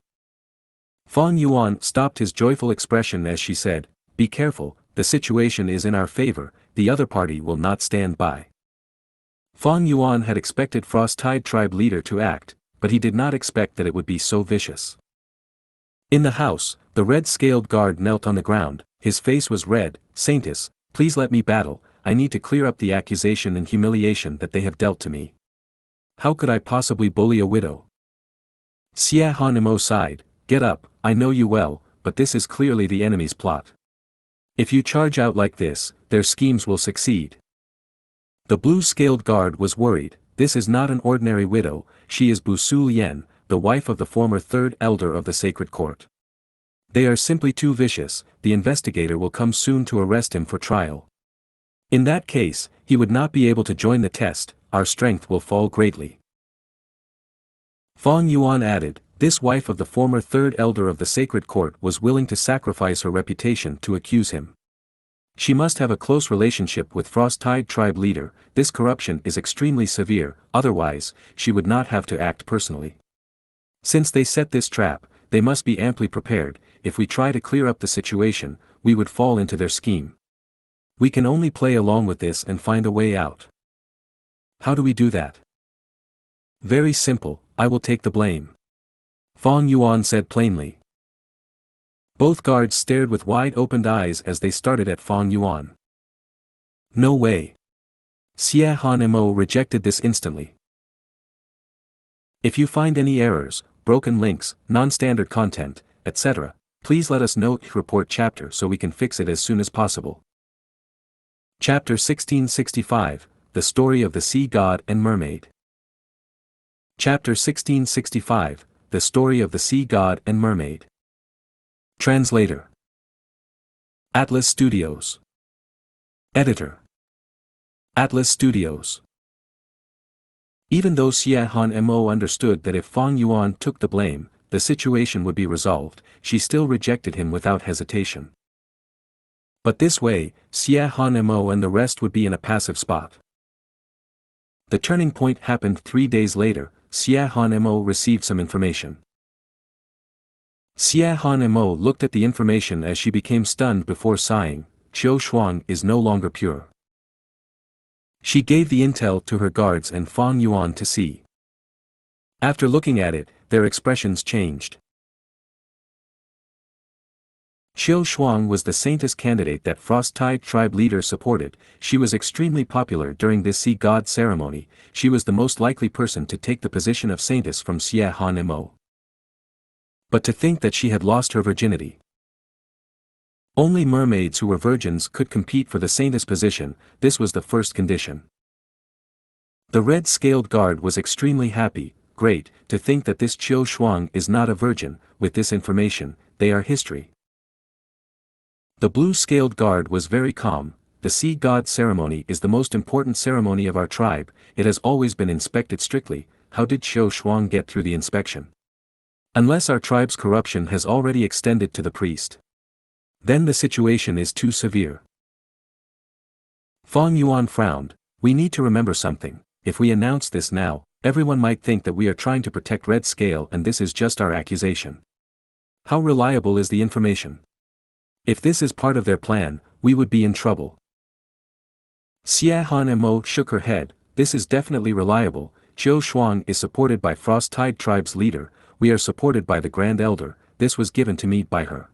Fang Yuan stopped his joyful expression as she said, be careful, the situation is in our favor, the other party will not stand by. Fang Yuan had expected Frost Tide Tribe leader to act, but he did not expect that it would be so vicious. In the house, the red-scaled guard knelt on the ground, his face was red. Saintess, please let me battle, I need to clear up the accusation and humiliation that they have dealt to me. How could I possibly bully a widow? Xianxia sighed, "Get up, I know you well, but this is clearly the enemy's plot. If you charge out like this, their schemes will succeed." The blue-scaled guard was worried. This is not an ordinary widow, she is Bu Su Lian, the wife of the former third elder of the sacred court. They are simply too vicious, the investigator will come soon to arrest him for trial. In that case, he would not be able to join the test, our strength will fall greatly. Fang Yuan added, this wife of the former third elder of the sacred court was willing to sacrifice her reputation to accuse him. She must have a close relationship with Frost-Tide tribe leader, this corruption is extremely severe, otherwise, she would not have to act personally. Since they set this trap, they must be amply prepared, if we try to clear up the situation, we would fall into their scheme. We can only play along with this and find a way out. How do we do that? Very simple, I will take the blame. Fang Yuan said plainly. Both guards stared with wide-opened eyes as they started at Fang Yuan. No way. Xianxia rejected this instantly. If you find any errors, broken links, non-standard content, etc., please let us know to report chapter so we can fix it as soon as possible. Chapter 1665, The Story of the Sea God and Mermaid. Chapter 1665, The Story of the Sea God and Mermaid. Translator. Atlas Studios. Editor. Atlas Studios. Even though Xianxia understood that if Fang Yuan took the blame, the situation would be resolved, she still rejected him without hesitation. But this way, Xianxia and the rest would be in a passive spot. The turning point happened 3 days later. Xianxia received some information. Xianxia looked at the information as she became stunned before sighing, Qiu Shuang is no longer pure. She gave the intel to her guards and Fang Yuan to see. After looking at it, their expressions changed. Qiu Shuang was the saintess candidate that Frost-Tide tribe leader supported, she was extremely popular during this sea god ceremony, she was the most likely person to take the position of saintess from Xianxia. But to think that she had lost her virginity. Only mermaids who were virgins could compete for the saintess position, this was the first condition. The red-scaled guard was extremely happy, great, to think that this Qiu Shuang is not a virgin, with this information, they are history. The blue-scaled guard was very calm, the sea god ceremony is the most important ceremony of our tribe, it has always been inspected strictly, how did Qiu Shuang get through the inspection? Unless our tribe's corruption has already extended to the priest. Then the situation is too severe. Fang Yuan frowned, we need to remember something, if we announce this now, everyone might think that we are trying to protect Red Scale and this is just our accusation. How reliable is the information? If this is part of their plan, we would be in trouble. Xianxia shook her head, this is definitely reliable, Qiu Shuang is supported by Frost-Tide tribe's leader, we are supported by the Grand Elder, this was given to me by her.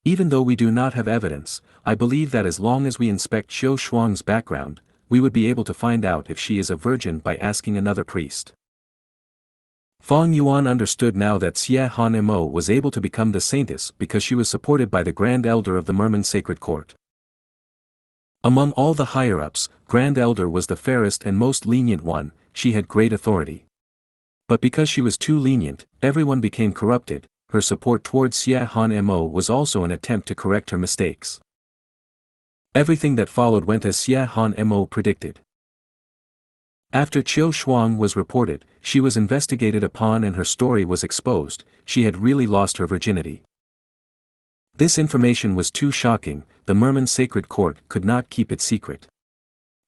Even though we do not have evidence, I believe that as long as we inspect Qiu Shuang's background, we would be able to find out if she is a virgin by asking another priest. Fang Yuan understood now that Xianxia was able to become the saintess because she was supported by the Grand Elder of the Merman Sacred Court. Among all the higher-ups, Grand Elder was the fairest and most lenient one, she had great authority. But because she was too lenient, everyone became corrupted, her support towards Xianxia was also an attempt to correct her mistakes. Everything that followed went as Xianxia predicted. After Qiu Shuang was reported, she was investigated upon and her story was exposed, she had really lost her virginity. This information was too shocking, the Merman Sacred Court could not keep it secret.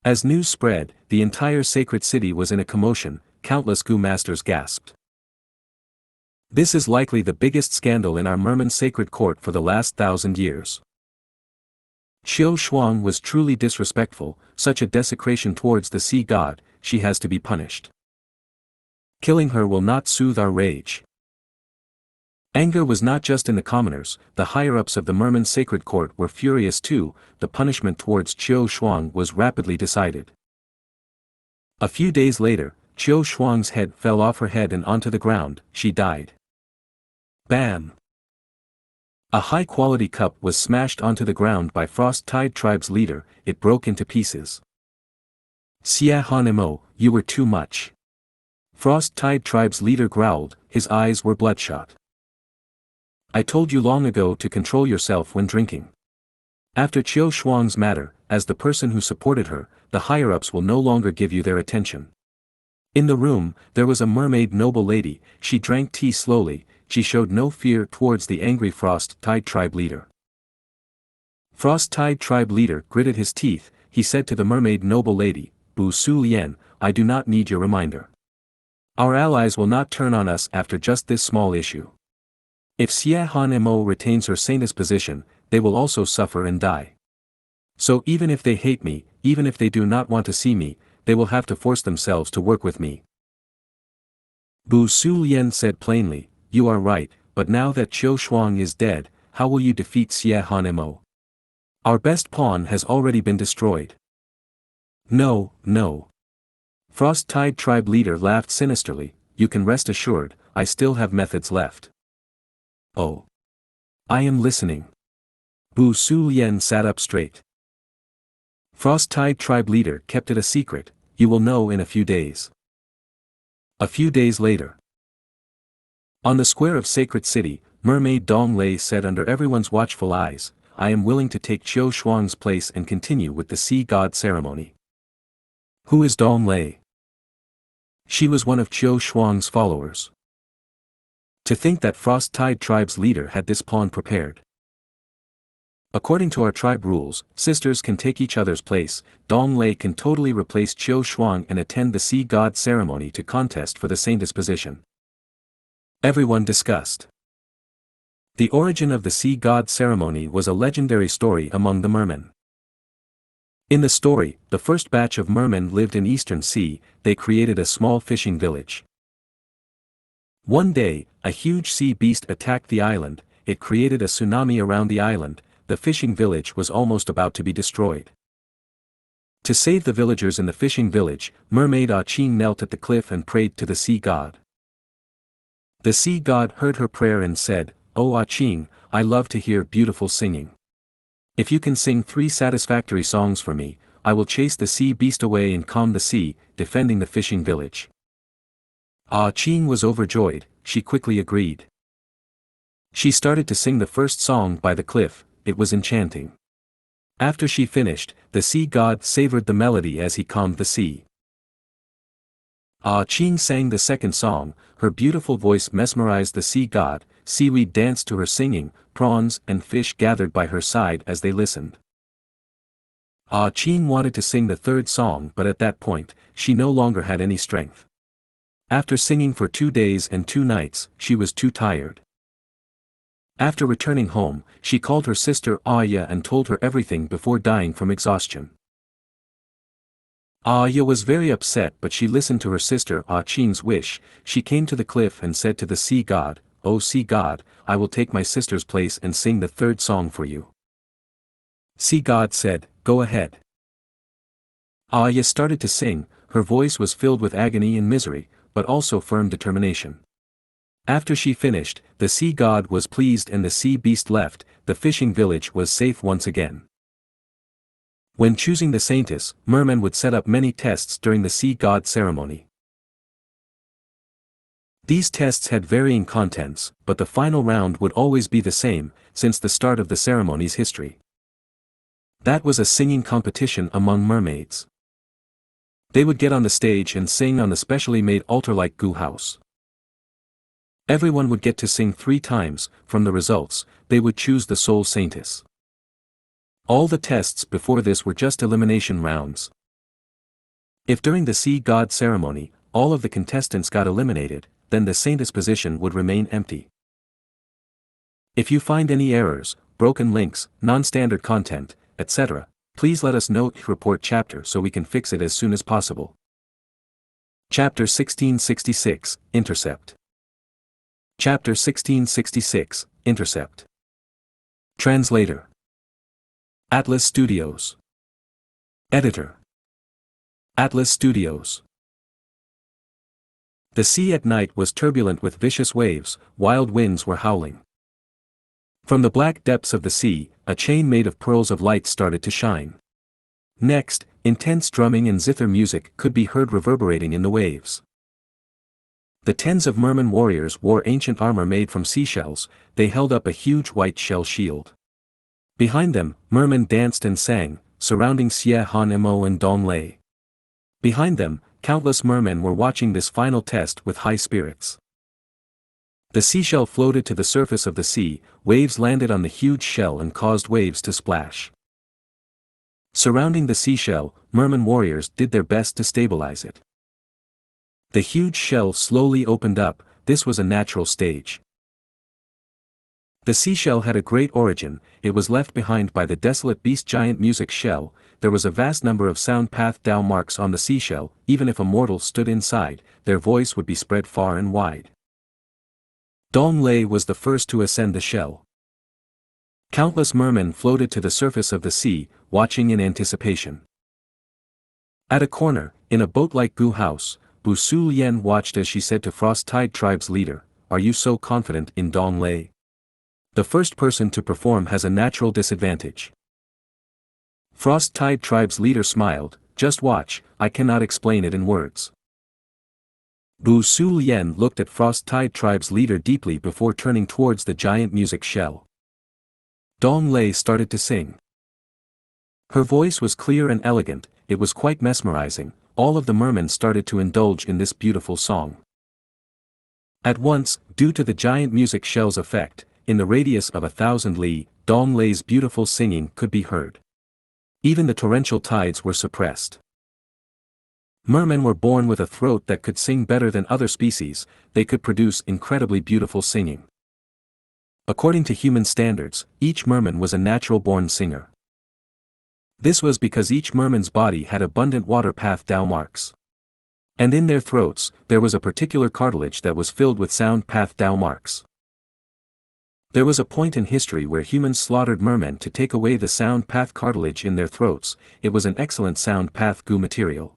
As news spread, the entire sacred city was in a commotion, countless Gu masters gasped. This is likely the biggest scandal in our Merman Sacred Court for the last 1,000 years. Qiu Shuang was truly disrespectful, such a desecration towards the sea god, she has to be punished. Killing her will not soothe our rage. Anger was not just in the commoners, the higher-ups of the Merman sacred court were furious too. The punishment towards Qiu Shuang was rapidly decided. A few days later, Qiu Shuang's head fell off her head and onto the ground. She died. Bam! A high-quality cup was smashed onto the ground by Frost-Tide Tribe's leader. It broke into pieces. Xianxia, you were too much. Frost-Tide Tribe's leader growled, his eyes were bloodshot. I told you long ago to control yourself when drinking. After Qiu Shuang's matter, as the person who supported her, the higher-ups will no longer give you their attention. In the room, there was a mermaid noble lady. She drank tea slowly. She showed no fear towards the angry Frost-Tide Tribe leader. Frost-Tide Tribe leader gritted his teeth. He said to the mermaid noble lady, Bu Su Lian, I do not need your reminder. Our allies will not turn on us after just this small issue. If Xianxia retains her saintess position, they will also suffer and die. So even if they hate me, even if they do not want to see me, they will have to force themselves to work with me. Bu Su Lian said plainly, you are right, but now that Qiu Shuang is dead, how will you defeat Xianxia? Our best pawn has already been destroyed. No, no. Frost-Tide Tribe leader laughed sinisterly, you can rest assured, I still have methods left. Oh. I am listening. Bu Su Lian sat up straight. Frost-Tide Tribe leader kept it a secret, you will know in a few days. A few days later. On the square of Sacred City, Mermaid Dong Lei said under everyone's watchful eyes, I am willing to take Qiu Shuang's place and continue with the sea god ceremony. Who is Dong Lei? She was one of Qiu Shuang's followers. To think that Frost-Tide Tribe's leader had this pawn prepared. According to our tribe rules, sisters can take each other's place. Dong Lei can totally replace Qiu Shuang and attend the sea god ceremony to contest for the saintess position. Everyone discussed. The origin of the sea god ceremony was a legendary story among the mermen. In the story, the first batch of mermen lived in Eastern Sea. They created a small fishing village. One day, a huge sea beast attacked the island. It created a tsunami around the island. The fishing village was almost about to be destroyed. To save the villagers in the fishing village, mermaid Qing knelt at the cliff and prayed to the sea god. The sea god heard her prayer and said, O Qing, I love to hear beautiful singing. If you can sing 3 satisfactory songs for me, I will chase the sea beast away and calm the sea, defending the fishing village. Qing was overjoyed. She quickly agreed. She started to sing the first song by the cliff. It was enchanting. After she finished, the sea god savored the melody as he calmed the sea. Qing sang the second song. Her beautiful voice mesmerized the sea god. Seaweed danced to her singing. Prawns and fish gathered by her side as they listened. Qing wanted to sing the third song, but at that point, she no longer had any strength. After singing for 2 days and 2 nights, she was too tired. After returning home, she called her sister Aya and told her everything before dying from exhaustion. Aya was very upset, but she listened to her sister Qing's wish. She came to the cliff and said to the sea god, O sea god, I will take my sister's place and sing the third song for you. Sea god said, go ahead. Aya started to sing. Her voice was filled with agony and misery, but also firm determination. After she finished, the sea god was pleased and the sea beast left. The fishing village was safe once again. When choosing the saintess, mermen would set up many tests during the sea god ceremony. These tests had varying contents, but the final round would always be the same, since the start of the ceremony's history. That was a singing competition among mermaids. They would get on the stage and sing on the specially made altar-like Gu house. Everyone would get to sing 3 times. From the results, they would choose the sole saintess. All the tests before this were just elimination rounds. If during the sea god ceremony, all of the contestants got eliminated, then the saintess position would remain empty. If you find any errors, broken links, non-standard content, etc., please let us know. Report chapter so we can fix it as soon as possible. Chapter 1666, Intercept. Chapter 1666, Intercept. Translator. Atlas Studios. Editor. Atlas Studios. The sea at night was turbulent with vicious waves, wild winds were howling. From the black depths of the sea, a chain made of pearls of light started to shine. Next, intense drumming and zither music could be heard reverberating in the waves. The tens of merman warriors wore ancient armor made from seashells, they held up a huge white shell shield. Behind them, mermen danced and sang, surrounding Xie Han Mo and Dong Lei. Behind them, countless mermen were watching this final test with high spirits. The seashell floated to the surface of the sea, waves landed on the huge shell and caused waves to splash. Surrounding the seashell, merman warriors did their best to stabilize it. The huge shell slowly opened up, this was a natural stage. The seashell had a great origin, it was left behind by the desolate beast giant music shell, there was a vast number of sound path Dao marks on the seashell, even if a mortal stood inside, their voice would be spread far and wide. Dong Lei was the first to ascend the shell. Countless mermen floated to the surface of the sea, watching in anticipation. At a corner, in a boat-like Gu house, Bu Su Lian watched as she said to Frost Tide Tribe's leader, "Are you so confident in Dong Lei? The first person to perform has a natural disadvantage." Frost Tide Tribe's leader smiled, "Just watch, I cannot explain it in words." Bu Su Lian looked at Frost Tide Tribe's leader deeply before turning towards the giant music shell. Dong Lei started to sing. Her voice was clear and elegant, it was quite mesmerizing, all of the mermen started to indulge in this beautiful song. At once, due to the giant music shell's effect, in the radius of 1,000 li, Dong Lei's beautiful singing could be heard. Even the torrential tides were suppressed. Mermen were born with a throat that could sing better than other species, they could produce incredibly beautiful singing. According to human standards, each merman was a natural-born singer. This was because each merman's body had abundant water path Dao marks. And in their throats, there was a particular cartilage that was filled with sound path Dao marks. There was a point in history where humans slaughtered mermen to take away the sound path cartilage in their throats, it was an excellent sound path Gu material.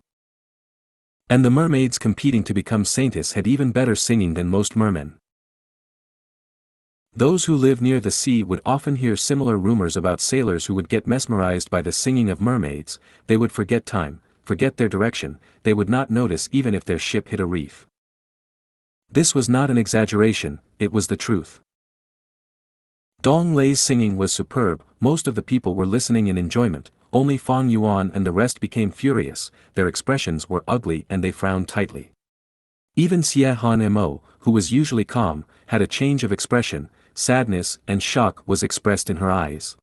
And the mermaids competing to become saintess had even better singing than most mermen. Those who live near the sea would often hear similar rumors about sailors who would get mesmerized by the singing of mermaids, they would forget time, forget their direction, they would not notice even if their ship hit a reef. This was not an exaggeration, it was the truth. Dong Lei's singing was superb, most of the people were listening in enjoyment, only Fang Yuan and the rest became furious, their expressions were ugly and they frowned tightly. Even Xie Han Mo, who was usually calm, had a change of expression, sadness and shock was expressed in her eyes.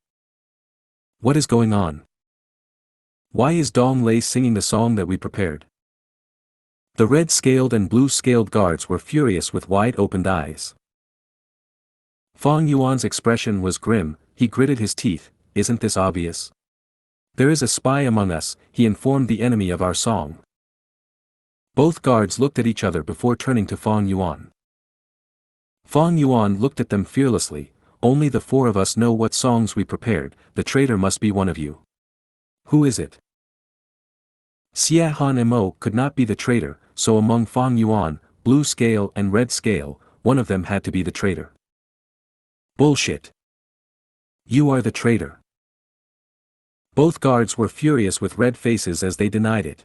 What is going on? Why is Dong Lei singing the song that we prepared? The red-scaled and blue-scaled guards were furious with wide-opened eyes. Fang Yuan's expression was grim, he gritted his teeth, isn't this obvious? There is a spy among us, he informed the enemy of our song. Both guards looked at each other before turning to Fang Yuan. Fang Yuan looked at them fearlessly, only the four of us know what songs we prepared, the traitor must be one of you. Who is it? Xie Han Mo could not be the traitor, so among Fang Yuan, blue scale and red scale, one of them had to be the traitor. Bullshit. You are the traitor. Both guards were furious with red faces as they denied it.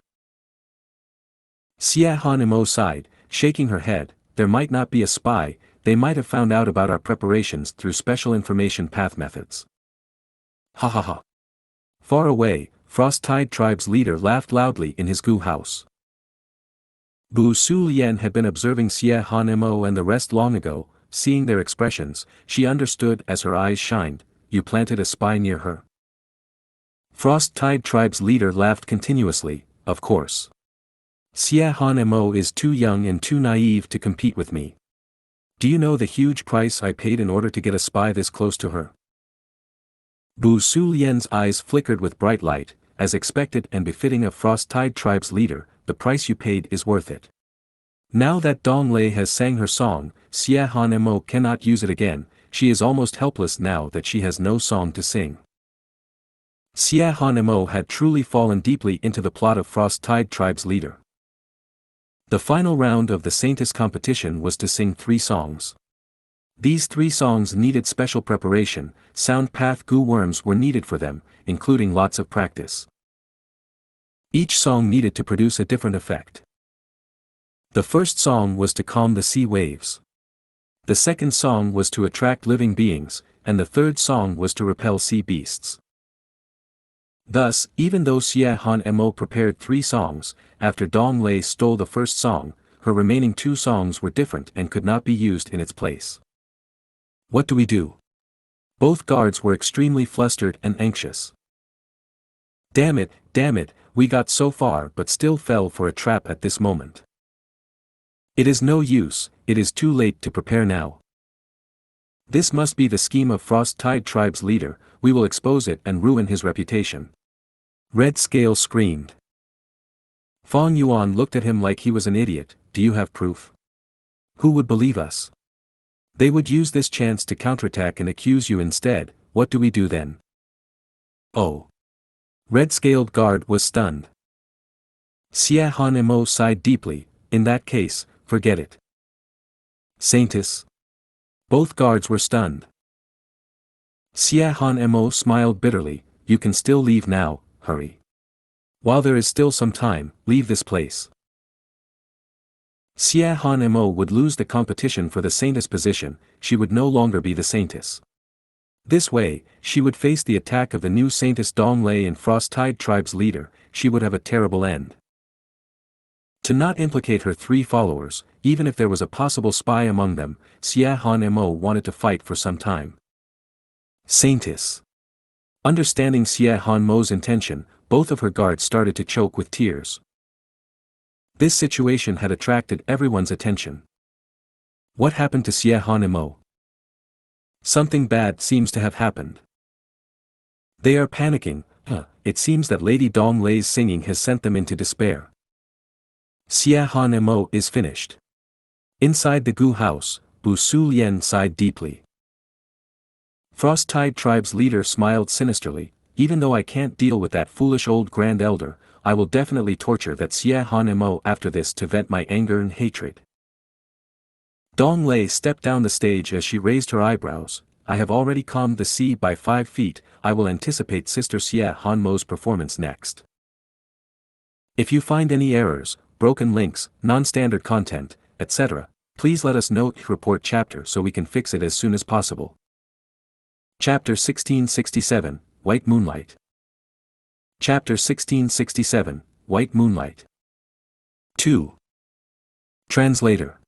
Xie Han Mo sighed, shaking her head, there might not be a spy, they might have found out about our preparations through special information path methods. Ha ha ha. Far away, Frost Tide Tribe's leader laughed loudly in his Gu house. Bu Su Lian had been observing Xie Han Mo and the rest long ago, seeing their expressions, she understood as her eyes shined, you planted a spy near her. Frost Tide Tribe's leader laughed continuously, of course. Xie Han Mo is too young and too naive to compete with me. Do you know the huge price I paid in order to get a spy this close to her? Bu Su Lian's eyes flickered with bright light, as expected and befitting of Frost Tide Tribe's leader, the price you paid is worth it. Now that Dong Lei has sang her song, Xia Mo cannot use it again. She is almost helpless now that she has no song to sing. Xia Mo had truly fallen deeply into the plot of Frost Tide Tribe's leader. The final round of the Saintess competition was to sing 3 songs. These 3 songs needed special preparation, sound path Gu worms were needed for them, including lots of practice. Each song needed to produce a different effect. The first song was to calm the sea waves. The second song was to attract living beings, and the third song was to repel sea beasts. Thus, even though Xia Mo prepared 3 songs, after Dong Lei stole the first song, her remaining 2 songs were different and could not be used in its place. What do we do? Both guards were extremely flustered and anxious. Damn it, we got so far but still fell for a trap at this moment. It is no use, it is too late to prepare now. This must be the scheme of Frost Tide Tribe's leader, we will expose it and ruin his reputation. Red Scale screamed. Fong Yuan looked at him like he was an idiot. Do you have proof? Who would believe us? They would use this chance to counterattack and accuse you instead. What do we do then? Oh. Red-Scaled Guard was stunned. Xia Mo sighed deeply. In that case, forget it. Saintess. Both guards were stunned. Xia Mo smiled bitterly. You can still leave now, hurry. While there is still some time, leave this place. Xia Mo would lose the competition for the Saintess position, she would no longer be the Saintess. This way, she would face the attack of the new Saintess Dong Lei and Frost Tide Tribe's leader, she would have a terrible end. To not implicate her 3 followers, even if there was a possible spy among them, Xia Mo wanted to fight for some time. Saintess. Understanding Xia Mo's intention, both of her guards started to choke with tears. This situation had attracted everyone's attention. What happened to Xia Mo? Something bad seems to have happened. They are panicking. It seems that Lady Dong Lei's singing has sent them into despair. Xia Mo is finished. Inside the Gu house, Bu Su Lian sighed deeply. Frost Tide Tribe's leader smiled sinisterly. Even though I can't deal with that foolish old Grand Elder, I will definitely torture that Xia Mo after this to vent my anger and hatred. Dong Lei stepped down the stage as she raised her eyebrows. I have already calmed the sea by 5 feet, I will anticipate Sister Xia Mo's performance next. If you find any errors, broken links, non-standard content, etc., please let us know. Report chapter so we can fix it as soon as possible. Chapter 1667, White Moonlight. Chapter 1667, White Moonlight. 2. Translator.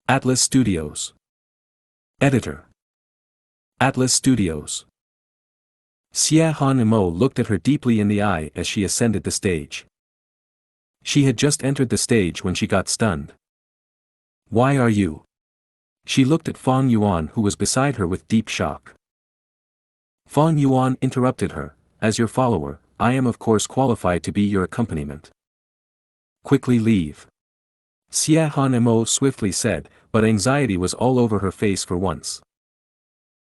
Atlas Studios. Editor. Atlas Studios. Xia Mo looked at her deeply in the eye as she ascended the stage. She had just entered the stage when she got stunned. Why are you? She looked at Fong Yuan who was beside her with deep shock. Fong Yuan interrupted her, as your follower, I am of course qualified to be your accompaniment. Quickly leave. Xia Mo swiftly said, but anxiety was all over her face for once.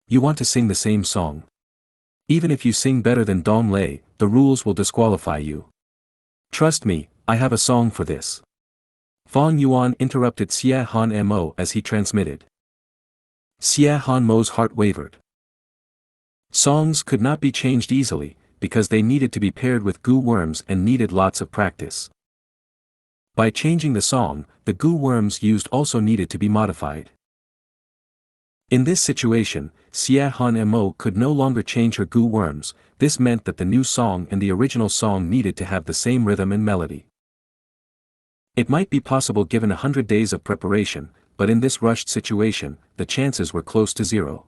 You want to sing the same song? Even if you sing better than Dong Lei, the rules will disqualify you. Trust me, I have a song for this. Fong Yuan interrupted Xia Mo as he transmitted. Xia Mo's heart wavered. Songs could not be changed easily, because they needed to be paired with Gu worms and needed lots of practice. By changing the song, the Gu worms used also needed to be modified. In this situation, Xia Mo could no longer change her Gu worms. This meant that the new song and the original song needed to have the same rhythm and melody. It might be possible given 100 days of preparation, but in this rushed situation, the chances were close to 0.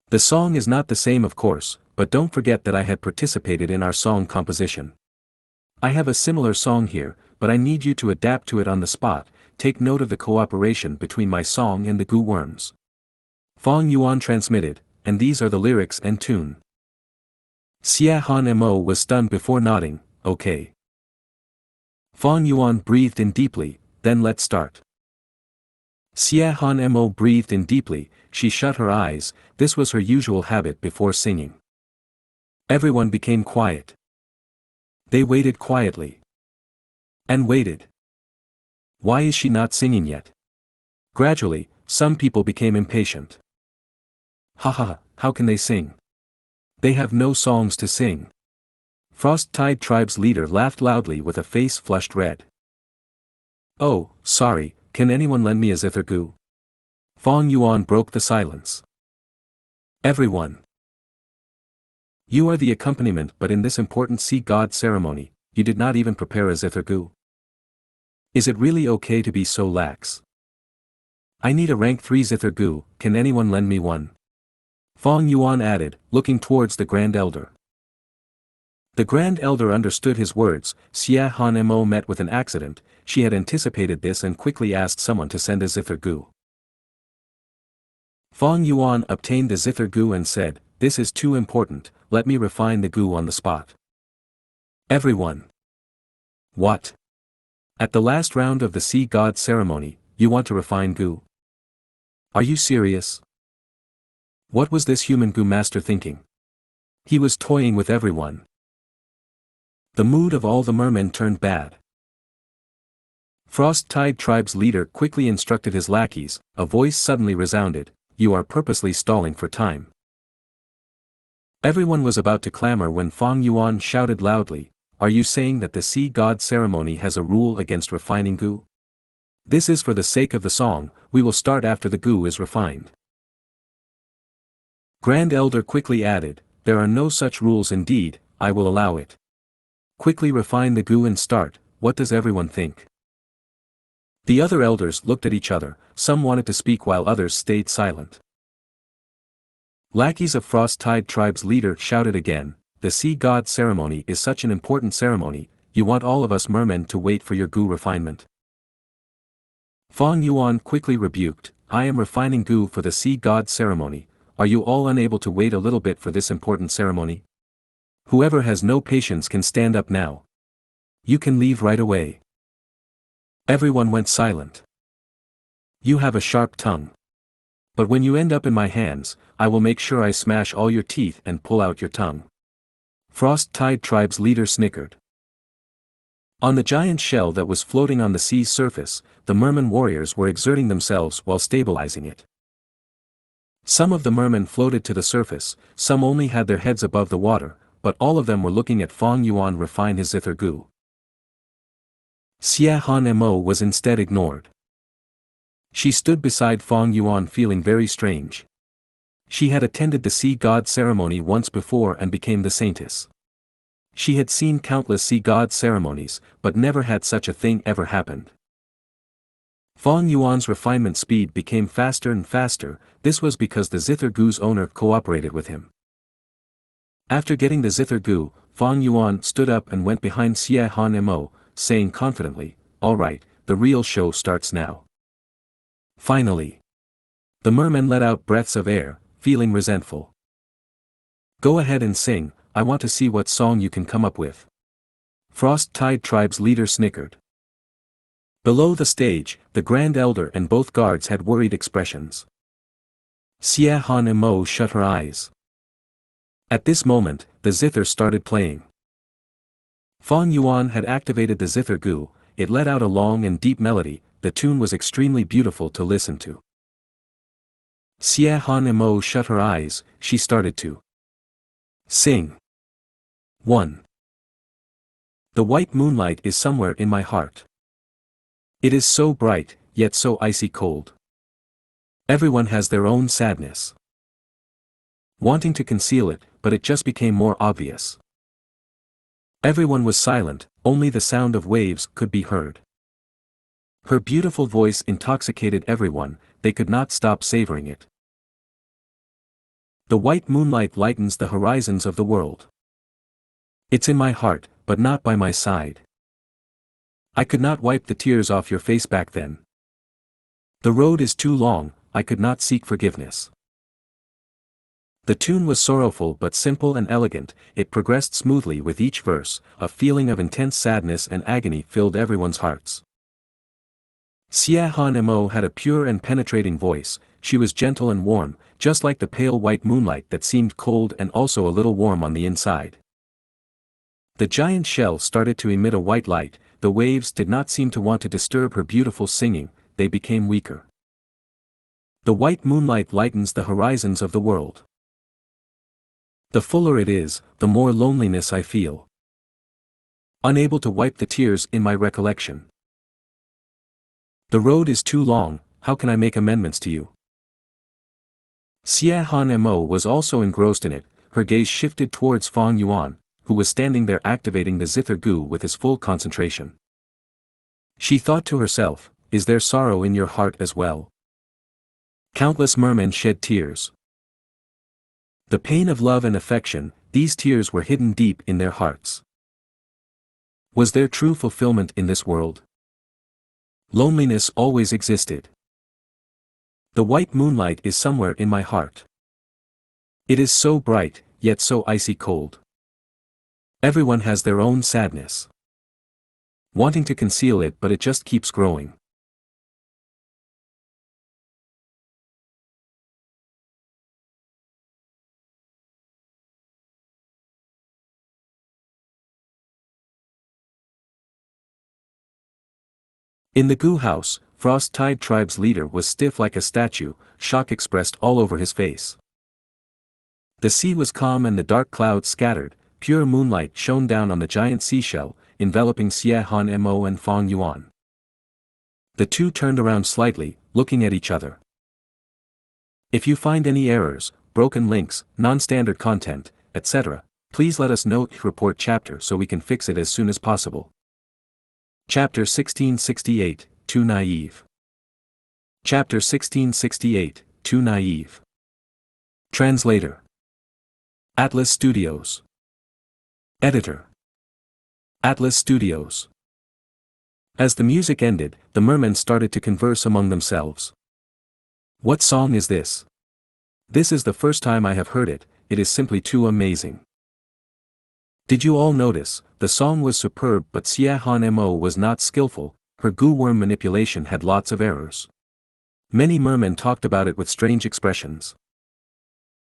The song is not the same of course, but don't forget that I had participated in our song composition. I have a similar song here, but I need you to adapt to it on the spot. Take note of the cooperation between my song and the Gu worms. Fong Yuan transmitted, and these are the lyrics and tune. Xia Mo was stunned before nodding, okay. Fong Yuan breathed in deeply, then let's start. Xianxia breathed in deeply, she shut her eyes, this was her usual habit before singing. Everyone became quiet. They waited quietly. And waited. Why is she not singing yet? Gradually, some people became impatient. Haha, how can they sing? They have no songs to sing. Frost-Tide Tribe's leader laughed loudly with a face flushed red. Oh, sorry, can anyone lend me a zither gu? Fong Yuan broke the silence. Everyone. You are the accompaniment, but in this important sea god ceremony, you did not even prepare a zither gu. Is it really okay to be so lax? I need a rank 3 zither gu, can anyone lend me one? Fong Yuan added, looking towards the Grand Elder. The Grand Elder understood his words. Xianxia met with an accident, she had anticipated this and quickly asked someone to send a zither gu. Fong Yuan obtained the zither gu and said, this is too important, let me refine the gu on the spot. Everyone. What? At the last round of the sea god ceremony, you want to refine gu? Are you serious? What was this human gu master thinking? He was toying with everyone. The mood of all the mermen turned bad. Frost-Tide Tribe's leader quickly instructed his lackeys, a voice suddenly resounded, you are purposely stalling for time. Everyone was about to clamor when Fong Yuan shouted loudly, are you saying that the sea god ceremony has a rule against refining gu? This is for the sake of the song, we will start after the gu is refined. Grand Elder quickly added, there are no such rules indeed, I will allow it. Quickly refine the gu and start, what does everyone think? The other elders looked at each other, some wanted to speak while others stayed silent. Lackeys of Frost-Tide Tribe's leader shouted again, the sea god ceremony is such an important ceremony, you want all of us mermen to wait for your gu refinement. Fong Yuan quickly rebuked, I am refining gu for the sea god ceremony, are you all unable to wait a little bit for this important ceremony? Whoever has no patience can stand up now. You can leave right away. Everyone went silent. You have a sharp tongue. But when you end up in my hands, I will make sure I smash all your teeth and pull out your tongue. Frost-Tide Tribe's leader snickered. On the giant shell that was floating on the sea's surface, the merman warriors were exerting themselves while stabilizing it. Some of the mermen floated to the surface, some only had their heads above the water, but all of them were looking at Fong Yuan refine his zither gu. Xianxia was instead ignored. She stood beside Fong Yuan feeling very strange. She had attended the sea god ceremony once before and became the saintess. She had seen countless sea god ceremonies, but never had such a thing ever happened. Fong Yuan's refinement speed became faster and faster, this was because the zither gu's owner cooperated with him. After getting the zither gu, Fong Yuan stood up and went behind Xianxia, saying confidently, alright, the real show starts now. Finally. The mermen let out breaths of air, feeling resentful. Go ahead and sing, I want to see what song you can come up with. Frost-Tide Tribe's leader snickered. Below the stage, the Grand Elder and both guards had worried expressions. Xianxia shut her eyes. At this moment, the zither started playing. Fong Yuan had activated the zither gu, it let out a long and deep melody, the tune was extremely beautiful to listen to. Xianxia shut her eyes, she started to sing. 1. The white moonlight is somewhere in my heart. It is so bright, yet so icy cold. Everyone has their own sadness. Wanting to conceal it, but it just became more obvious. Everyone was silent, only the sound of waves could be heard. Her beautiful voice intoxicated everyone, they could not stop savoring it. The white moonlight lightens the horizons of the world. It's in my heart, but not by my side. I could not wipe the tears off your face back then. The road is too long, I could not seek forgiveness. The tune was sorrowful but simple and elegant, it progressed smoothly with each verse, a feeling of intense sadness and agony filled everyone's hearts. Xianxia had a pure and penetrating voice. She was gentle and warm, just like the pale white moonlight that seemed cold and also a little warm on the inside. The giant shell started to emit a white light. The waves did not seem to want to disturb her beautiful singing, they became weaker. The white moonlight lightens the horizons of the world. The fuller it is, the more loneliness I feel. Unable to wipe the tears in my recollection. The road is too long, how can I make amendments to you? Xianxia was also engrossed in it. Her gaze shifted towards Fang Yuan, who was standing there activating the zither gu with his full concentration. She thought to herself, is there sorrow in your heart as well? Countless mermen shed tears. The pain of love and affection, these tears were hidden deep in their hearts. Was there true fulfillment in this world? Loneliness always existed. The white moonlight is somewhere in my heart. It is so bright, yet so icy cold. Everyone has their own sadness. Wanting to conceal it, but it just keeps growing. In the Gu house, Frost-Tide tribe's leader was stiff like a statue, shock expressed all over his face. The sea was calm and the dark clouds scattered, pure moonlight shone down on the giant seashell, enveloping Xianxia and Fang Yuan. The two turned around slightly, looking at each other. If you find any errors, broken links, non-standard content, etc., please let us know. Report chapter so we can fix it as soon as possible. Chapter 1668, Too Naive. Chapter 1668, Too Naive. Translator. Atlas Studios. Editor. Atlas Studios. As the music ended, the mermen started to converse among themselves. What song is this? This is the first time I have heard it, it is simply too amazing. Did you all notice, the song was superb but Xianxia was not skillful, her gu worm manipulation had lots of errors. Many mermen talked about it with strange expressions.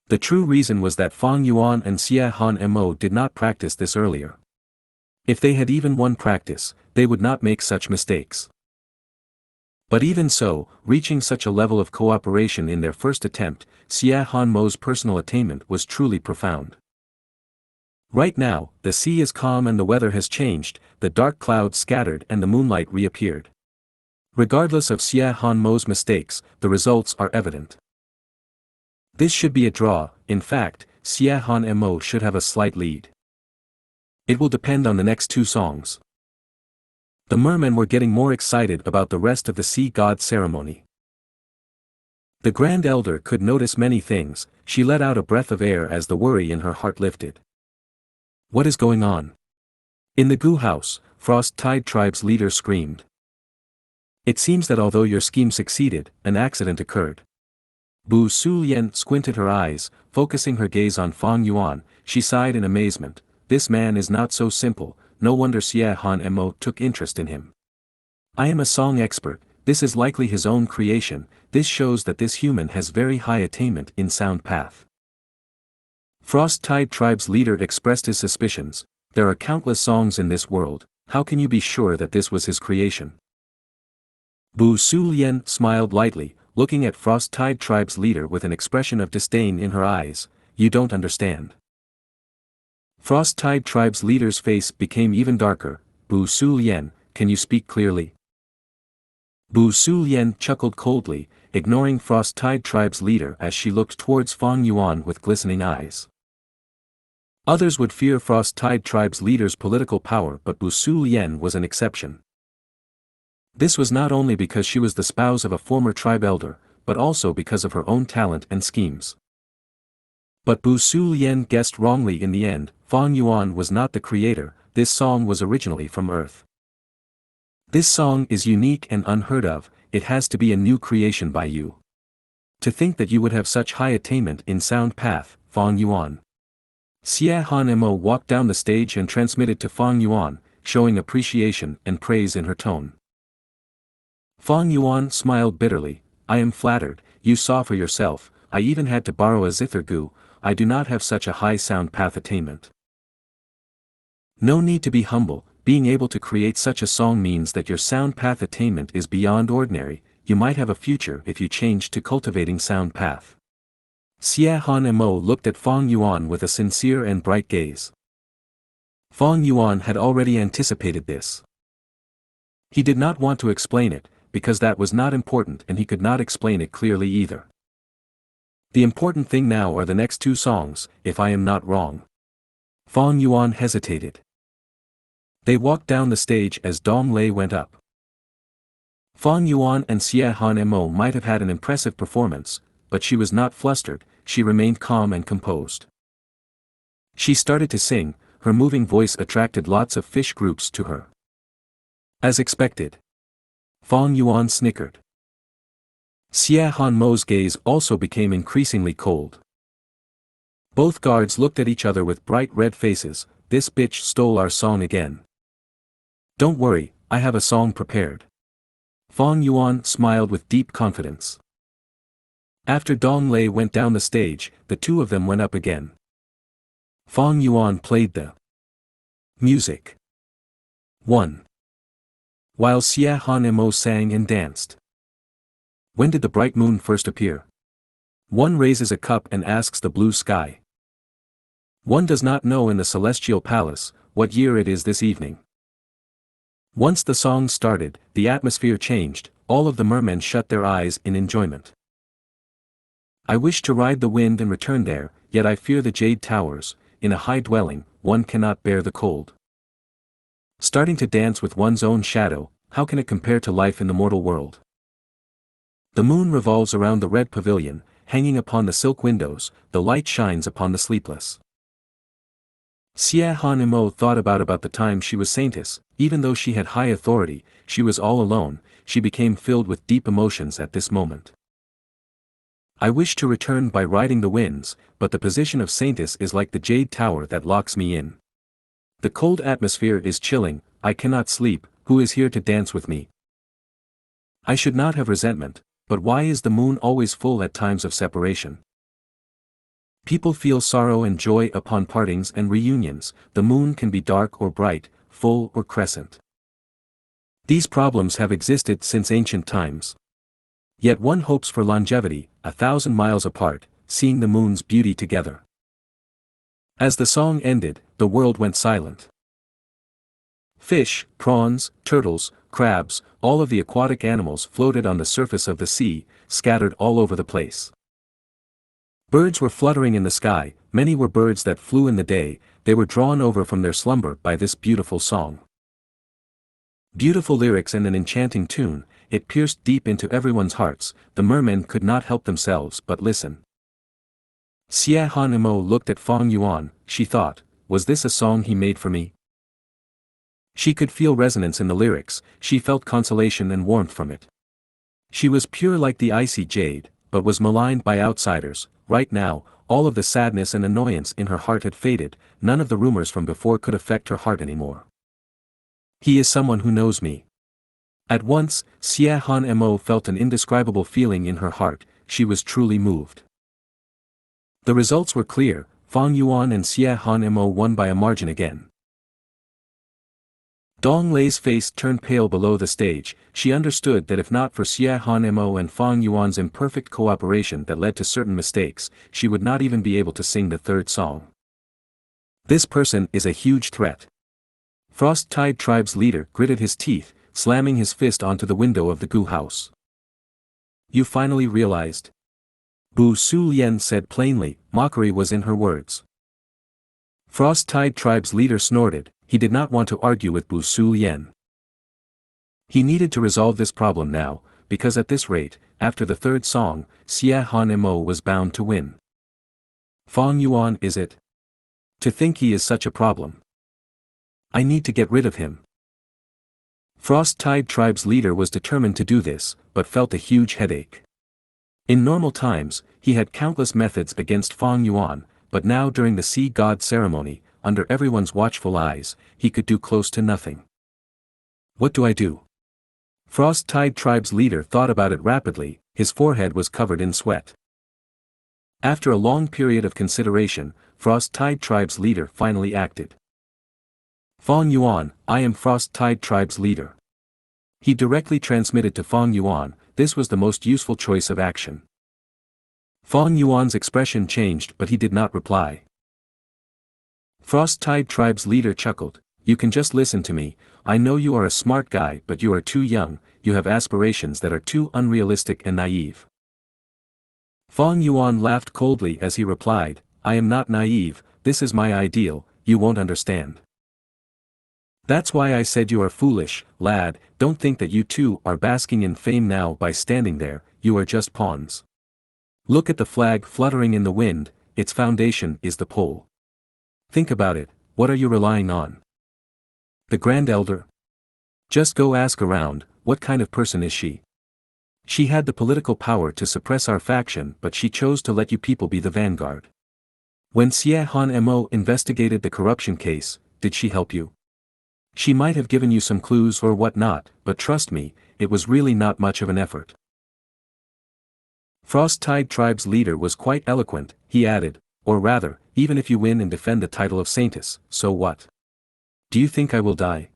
The true reason was that Fang Yuan and Xianxia did not practice this earlier. If they had even one practice, they would not make such mistakes. But even so, reaching such a level of cooperation in their first attempt, Xianxia's personal attainment was truly profound. Right now, the sea is calm and the weather has changed, the dark clouds scattered and the moonlight reappeared. Regardless of Xianxia's mistakes, the results are evident. This should be a draw, in fact, Xianxia should have a slight lead. It will depend on the next two songs. The mermen were getting more excited about the rest of the sea god ceremony. The Grand Elder could notice many things, she let out a breath of air as the worry in her heart lifted. What is going on? In the Gu house, Frost-Tide tribe's leader screamed. It seems that although your scheme succeeded, an accident occurred. Bu Sulian squinted her eyes, focusing her gaze on Fang Yuan, she sighed in amazement, this man is not so simple, no wonder Xianxia took interest in him. I am a song expert, this is likely his own creation, this shows that this human has very high attainment in sound path. Frost-Tide tribe's leader expressed his suspicions, there are countless songs in this world, how can you be sure that this was his creation? Bu Sulian smiled lightly, looking at Frost-Tide tribe's leader with an expression of disdain in her eyes, you don't understand. Frost-Tide tribe's leader's face became even darker, Bu Sulian, can you speak clearly? Bu Sulian chuckled coldly, ignoring Frost-Tide tribe's leader as she looked towards Fang Yuan with glistening eyes. Others would fear Frost-Tide tribe's leader's political power, but Bu Sulian was an exception. This was not only because she was the spouse of a former tribe elder, but also because of her own talent and schemes. But Bu Sulian guessed wrongly in the end, Fang Yuan was not the creator, this song was originally from Earth. This song is unique and unheard of, it has to be a new creation by you. To think that you would have such high attainment in sound path, Fang Yuan. Xianxia walked down the stage and transmitted to Fang Yuan, showing appreciation and praise in her tone. Fang Yuan smiled bitterly. I am flattered, you saw for yourself, I even had to borrow a zither gu, I do not have such a high sound path attainment. No need to be humble, being able to create such a song means that your sound path attainment is beyond ordinary, you might have a future if you change to cultivating sound path. Xie Han Mo looked at Fang Yuan with a sincere and bright gaze. Fang Yuan had already anticipated this. He did not want to explain it, because that was not important and he could not explain it clearly either. The important thing now are the next two songs, if I am not wrong. Fang Yuan hesitated. They walked down the stage as Dong Lei went up. Fang Yuan and Xie Han Mo might have had an impressive performance, but she was not flustered, she remained calm and composed. She started to sing, her moving voice attracted lots of fish groups to her. As expected. Fang Yuan snickered. Xie Han Mo's gaze also became increasingly cold. Both guards looked at each other with bright red faces. This bitch stole our song again. Don't worry, I have a song prepared. Fang Yuan smiled with deep confidence. After Dong Lei went down the stage, the two of them went up again. Fang Yuan played the music. 1. While Xie Han Mo sang and danced. When did the bright moon first appear? One raises a cup and asks the blue sky. One does not know in the celestial palace, what year it is this evening. Once the song started, the atmosphere changed, all of the mermen shut their eyes in enjoyment. I wish to ride the wind and return there, yet I fear the jade towers, in a high dwelling, one cannot bear the cold. Starting to dance with one's own shadow, how can it compare to life in the mortal world? The moon revolves around the red pavilion, hanging upon the silk windows, the light shines upon the sleepless. Xie Han Mo thought about the time she was saintess, even though she had high authority, she was all alone, she became filled with deep emotions at this moment. I wish to return by riding the winds, but the position of saintess is like the jade tower that locks me in. The cold atmosphere is chilling, I cannot sleep, who is here to dance with me? I should not have resentment, but why is the moon always full at times of separation? People feel sorrow and joy upon partings and reunions, the moon can be dark or bright, full or crescent. These problems have existed since ancient times. Yet one hopes for longevity, 1,000 miles apart, seeing the moon's beauty together. As the song ended, the world went silent. Fish, prawns, turtles, crabs, all of the aquatic animals floated on the surface of the sea, scattered all over the place. Birds were fluttering in the sky, many were birds that flew in the day, they were drawn over from their slumber by this beautiful song. Beautiful lyrics and an enchanting tune, it pierced deep into everyone's hearts, the mermen could not help themselves but listen. Xie Han Mo looked at Fang Yuan, she thought, was this a song he made for me? She could feel resonance in the lyrics, she felt consolation and warmth from it. She was pure like the icy jade, but was maligned by outsiders. Right now, all of the sadness and annoyance in her heart had faded, none of the rumors from before could affect her heart anymore. He is someone who knows me. At once, Xie Han Mo felt an indescribable feeling in her heart, she was truly moved. The results were clear, Fang Yuan and Xie Han Mo won by a margin again. Dong Lei's face turned pale below the stage, she understood that if not for Xie Han Mo and Fang Yuan's imperfect cooperation that led to certain mistakes, she would not even be able to sing the third song. This person is a huge threat. Frost-Tide Tribe's leader gritted his teeth, slamming his fist onto the window of the Gu house. You finally realized? Bu Su Lian said plainly, mockery was in her words. Frost-Tide Tribe's leader snorted, he did not want to argue with Bu Su Lian. He needed to resolve this problem now, because at this rate, after the third song, Xie Han Mo was bound to win. Fang Yuan is it? To think he is such a problem. I need to get rid of him. Frost-Tide Tribe's leader was determined to do this, but felt a huge headache. In normal times, he had countless methods against Fang Yuan, but now during the Sea God ceremony, under everyone's watchful eyes, he could do close to nothing. What do I do? Frost Tide Tribe's leader thought about it rapidly, his forehead was covered in sweat. After a long period of consideration, Frost Tide Tribe's leader finally acted. Fang Yuan, I am Frost Tide Tribe's leader. He directly transmitted to Fang Yuan, this was the most useful choice of action. Fang Yuan's expression changed but he did not reply. Frost Tide Tribe's leader chuckled, you can just listen to me, I know you are a smart guy but you are too young, you have aspirations that are too unrealistic and naive. Fang Yuan laughed coldly as he replied, I am not naive, this is my ideal, you won't understand. That's why I said you are foolish, lad, don't think that you too are basking in fame now by standing there, you are just pawns. Look at the flag fluttering in the wind, its foundation is the pole. Think about it, what are you relying on? The Grand Elder? Just go ask around, what kind of person is she? She had the political power to suppress our faction but she chose to let you people be the vanguard. When Xie Han Mo investigated the corruption case, did she help you? She might have given you some clues or whatnot, but trust me, it was really not much of an effort. Frost Tide Tribe's leader was quite eloquent, he added, or rather, even if you win and defend the title of Saintess, so what? Do you think I will die?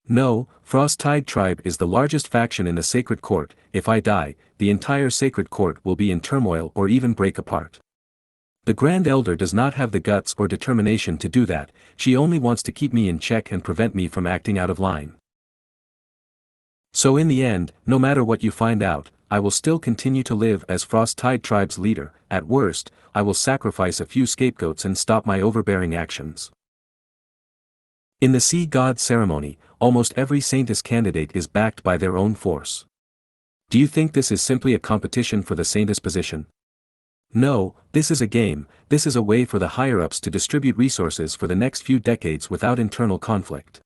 No, Frost Tide Tribe is the largest faction in the Sacred Court, if I die, the entire Sacred Court will be in turmoil or even break apart. The Grand Elder does not have the guts or determination to do that, she only wants to keep me in check and prevent me from acting out of line. So in the end, no matter what you find out, I will still continue to live as Frost Tide Tribe's leader, at worst, I will sacrifice a few scapegoats and stop my overbearing actions. In the Sea God ceremony, almost every Saintess candidate is backed by their own force. Do you think this is simply a competition for the Saintess position? No, this is a game, this is a way for the higher-ups to distribute resources for the next few decades without internal conflict.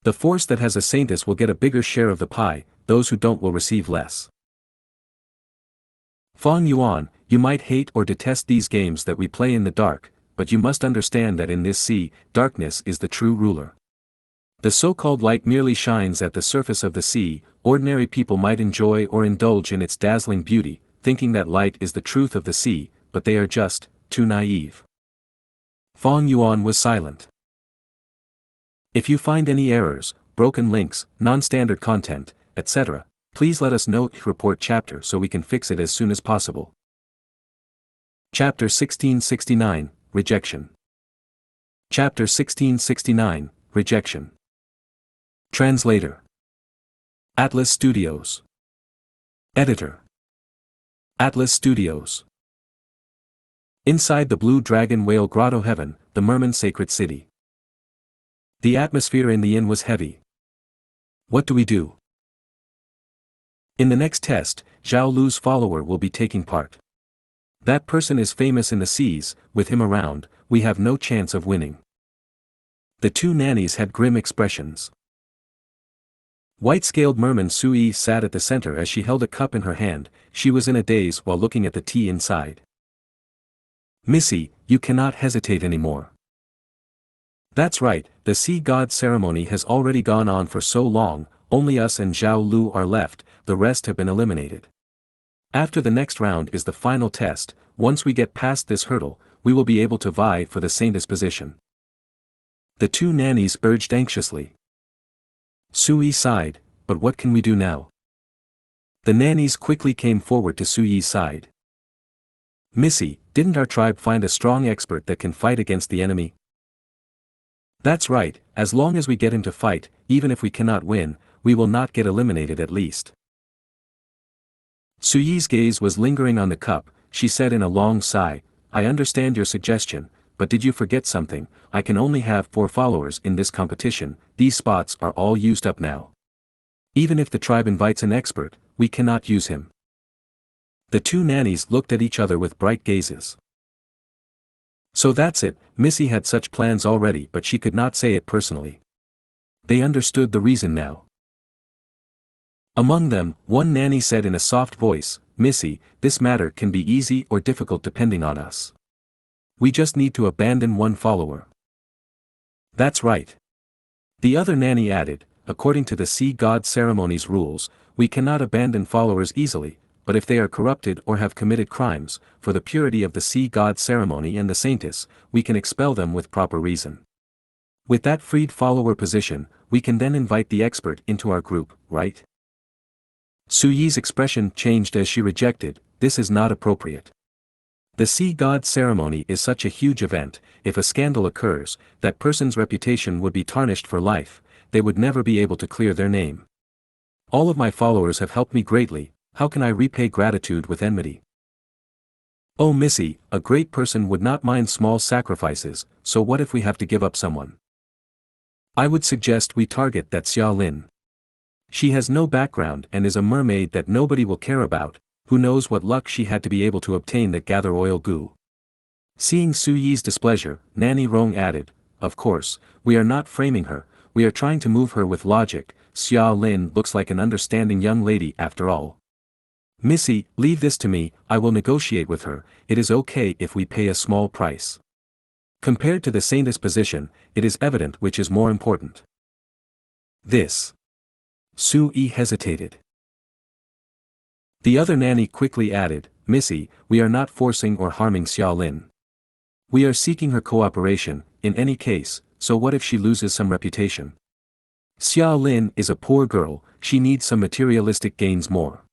The force that has a Saintess will get a bigger share of the pie, those who don't will receive less. Fang Yuan, you might hate or detest these games that we play in the dark, but you must understand that in this sea, darkness is the true ruler. The so-called light merely shines at the surface of the sea, ordinary people might enjoy or indulge in its dazzling beauty, thinking that light is the truth of the sea, but they are just too naive. Fang Yuan was silent. If you find any errors, broken links, non-standard content, etc., please let us know. Report chapter so we can fix it as soon as possible. Chapter 1669, Rejection. Chapter 1669, Rejection. Translator. Atlas Studios. Editor. Atlas Studios. Inside the Blue Dragon Whale Grotto Heaven, the Merman Sacred City. The atmosphere in the inn was heavy. What do we do? In the next test, Zhao Lu's follower will be taking part. That person is famous in the seas, with him around, we have no chance of winning. The two nannies had grim expressions. White-scaled merman Sui sat at the center as she held a cup in her hand, she was in a daze while looking at the tea inside. Missy, you cannot hesitate anymore. That's right, the Sea God ceremony has already gone on for so long, only us and Zhao Lu are left, the rest have been eliminated. After the next round is the final test, once we get past this hurdle, we will be able to vie for the Saintess position. The two nannies urged anxiously. Sui sighed, but what can we do now? The nannies quickly came forward to Sui's side. Missy, didn't our tribe find a strong expert that can fight against the enemy? That's right, as long as we get him to fight, even if we cannot win, we will not get eliminated at least. Sui's gaze was lingering on the cup, she said in a long sigh, I understand your suggestion, but did you forget something? I can only have 4 followers in this competition, these spots are all used up now. Even if the tribe invites an expert, we cannot use him. The two nannies looked at each other with bright gazes. So that's it, Missy had such plans already but she could not say it personally. They understood the reason now. Among them, one nanny said in a soft voice, Missy, this matter can be easy or difficult depending on us. We just need to abandon one follower. That's right. The other nanny added, according to the sea god ceremony's rules, we cannot abandon followers easily, but if they are corrupted or have committed crimes, for the purity of the sea god ceremony and the saintess, we can expel them with proper reason. With that freed follower position, we can then invite the expert into our group, right? Su Yi's expression changed as she rejected, this is not appropriate. The sea god ceremony is such a huge event, if a scandal occurs, that person's reputation would be tarnished for life, they would never be able to clear their name. All of my followers have helped me greatly, how can I repay gratitude with enmity? Oh Missy, a great person would not mind small sacrifices, so what if we have to give up someone? I would suggest we target that Xia Lin. She has no background and is a mermaid that nobody will care about, who knows what luck she had to be able to obtain that gather oil goo. Seeing Su Yi's displeasure, Nanny Rong added, of course, we are not framing her, we are trying to move her with logic, Xia Lin looks like an understanding young lady after all. Missy, leave this to me, I will negotiate with her, it is okay if we pay a small price. Compared to the saintess position, it is evident which is more important. This. Su Yi hesitated. The other nanny quickly added, Missy, we are not forcing or harming Xia Lin. We are seeking her cooperation, in any case, so what if she loses some reputation? Xia Lin is a poor girl, she needs some materialistic gains more.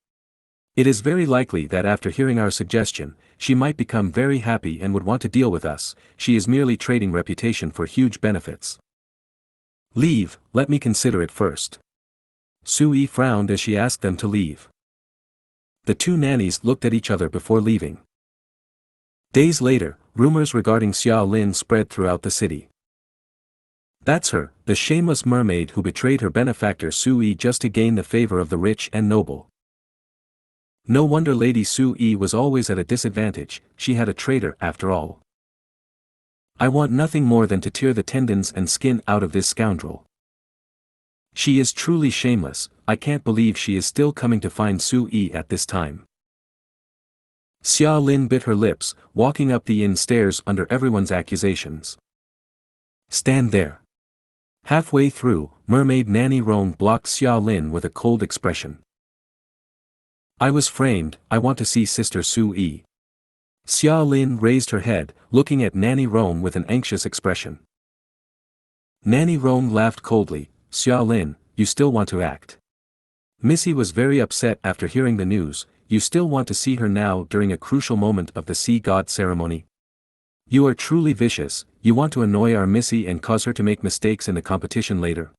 It is very likely that after hearing our suggestion, she might become very happy and would want to deal with us, she is merely trading reputation for huge benefits. Leave, let me consider it first. Su Yi frowned as she asked them to leave. The two nannies looked at each other before leaving. Days later, rumors regarding Xia Lin spread throughout the city. That's her, the shameless mermaid who betrayed her benefactor Su Yi just to gain the favor of the rich and noble. No wonder Lady Su Yi was always at a disadvantage, she had a traitor after all. I want nothing more than to tear the tendons and skin out of this scoundrel. She is truly shameless, I can't believe she is still coming to find Su Yi at this time. Xia Lin bit her lips, walking up the inn stairs under everyone's accusations. Stand there. Halfway through, mermaid Nanny Rong blocked Xia Lin with a cold expression. I was framed, I want to see Sister Su Yi. Xia Lin raised her head, looking at Nanny Rong with an anxious expression. Nanny Rong laughed coldly, Xia Lin, you still want to act. Missy was very upset after hearing the news, you still want to see her now during a crucial moment of the sea god ceremony. You are truly vicious, you want to annoy our Missy and cause her to make mistakes in the competition later.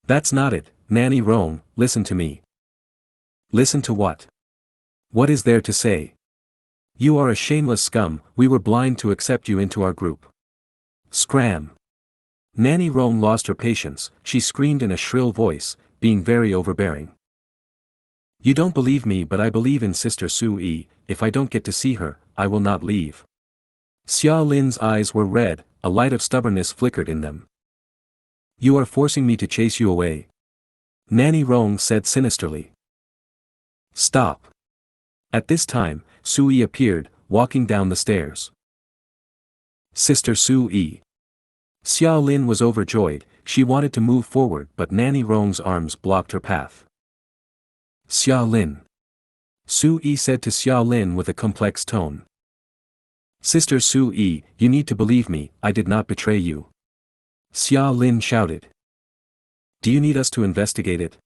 That's not it, Nanny Rong, listen to me. Listen to what? What is there to say? You are a shameless scum, we were blind to accept you into our group. Scram. Nanny Rong lost her patience, she screamed in a shrill voice, being very overbearing. You don't believe me but I believe in Sister Su Yi, if I don't get to see her, I will not leave. Xia Lin's eyes were red, a light of stubbornness flickered in them. You are forcing me to chase you away. Nanny Rong said sinisterly. Stop. At this time, Su Yi appeared, walking down the stairs. Sister Su Yi. Xia Lin was overjoyed, she wanted to move forward but Nanny Rong's arms blocked her path. Xia Lin. Su Yi said to Xia Lin with a complex tone. Sister Su Yi, you need to believe me, I did not betray you. Xia Lin shouted. Do you need us to investigate it?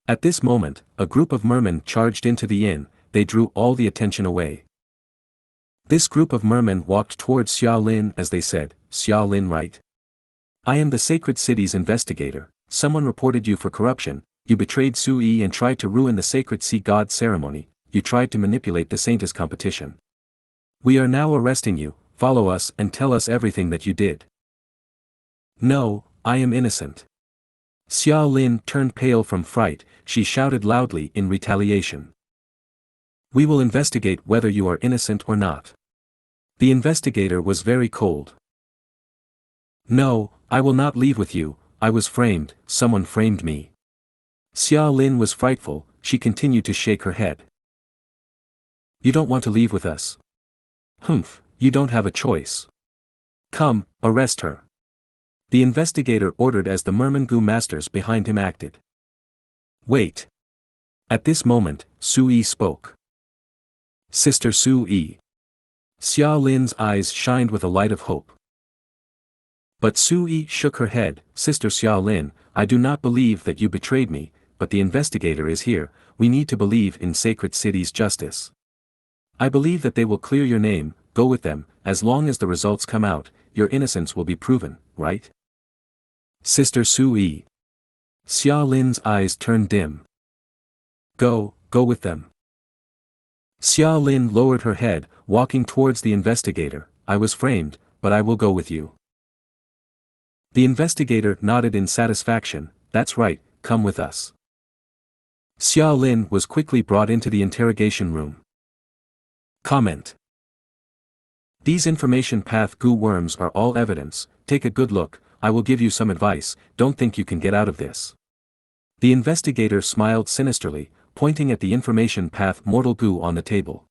At this moment, a group of mermen charged into the inn, they drew all the attention away. This group of mermen walked towards Xia Lin as they said, Xia Lin right? I am the sacred city's investigator, someone reported you for corruption, you betrayed Su Yi and tried to ruin the sacred sea god ceremony, you tried to manipulate the saintess competition. We are now arresting you, follow us and tell us everything that you did. No, I am innocent. Xia Lin turned pale from fright, she shouted loudly in retaliation. We will investigate whether you are innocent or not. The investigator was very cold. No, I will not leave with you, I was framed, someone framed me. Xia Lin was frightful, she continued to shake her head. You don't want to leave with us? Humph, you don't have a choice. Come, arrest her. The investigator ordered as the Merman Gu masters behind him acted. Wait. At this moment, Su-yi spoke. Sister Su-yi. Xia Lin's eyes shined with a light of hope. But Su-yi shook her head. Sister Xia Lin, I do not believe that you betrayed me, but the investigator is here. We need to believe in Sacred City's justice. I believe that they will clear your name. Go with them. As long as the results come out, your innocence will be proven, right? Sister Su-yi. Xia Lin's eyes turned dim. Go with them. Xia Lin lowered her head, walking towards the investigator. I was framed, but I will go with you. The investigator nodded in satisfaction. That's right, come with us. Xia Lin was quickly brought into the interrogation room. Comment. These information path Gu worms are all evidence. Take a good look. I will give you some advice. Don't think you can get out of this. The investigator smiled sinisterly, pointing at the information path mortal Gu on the table.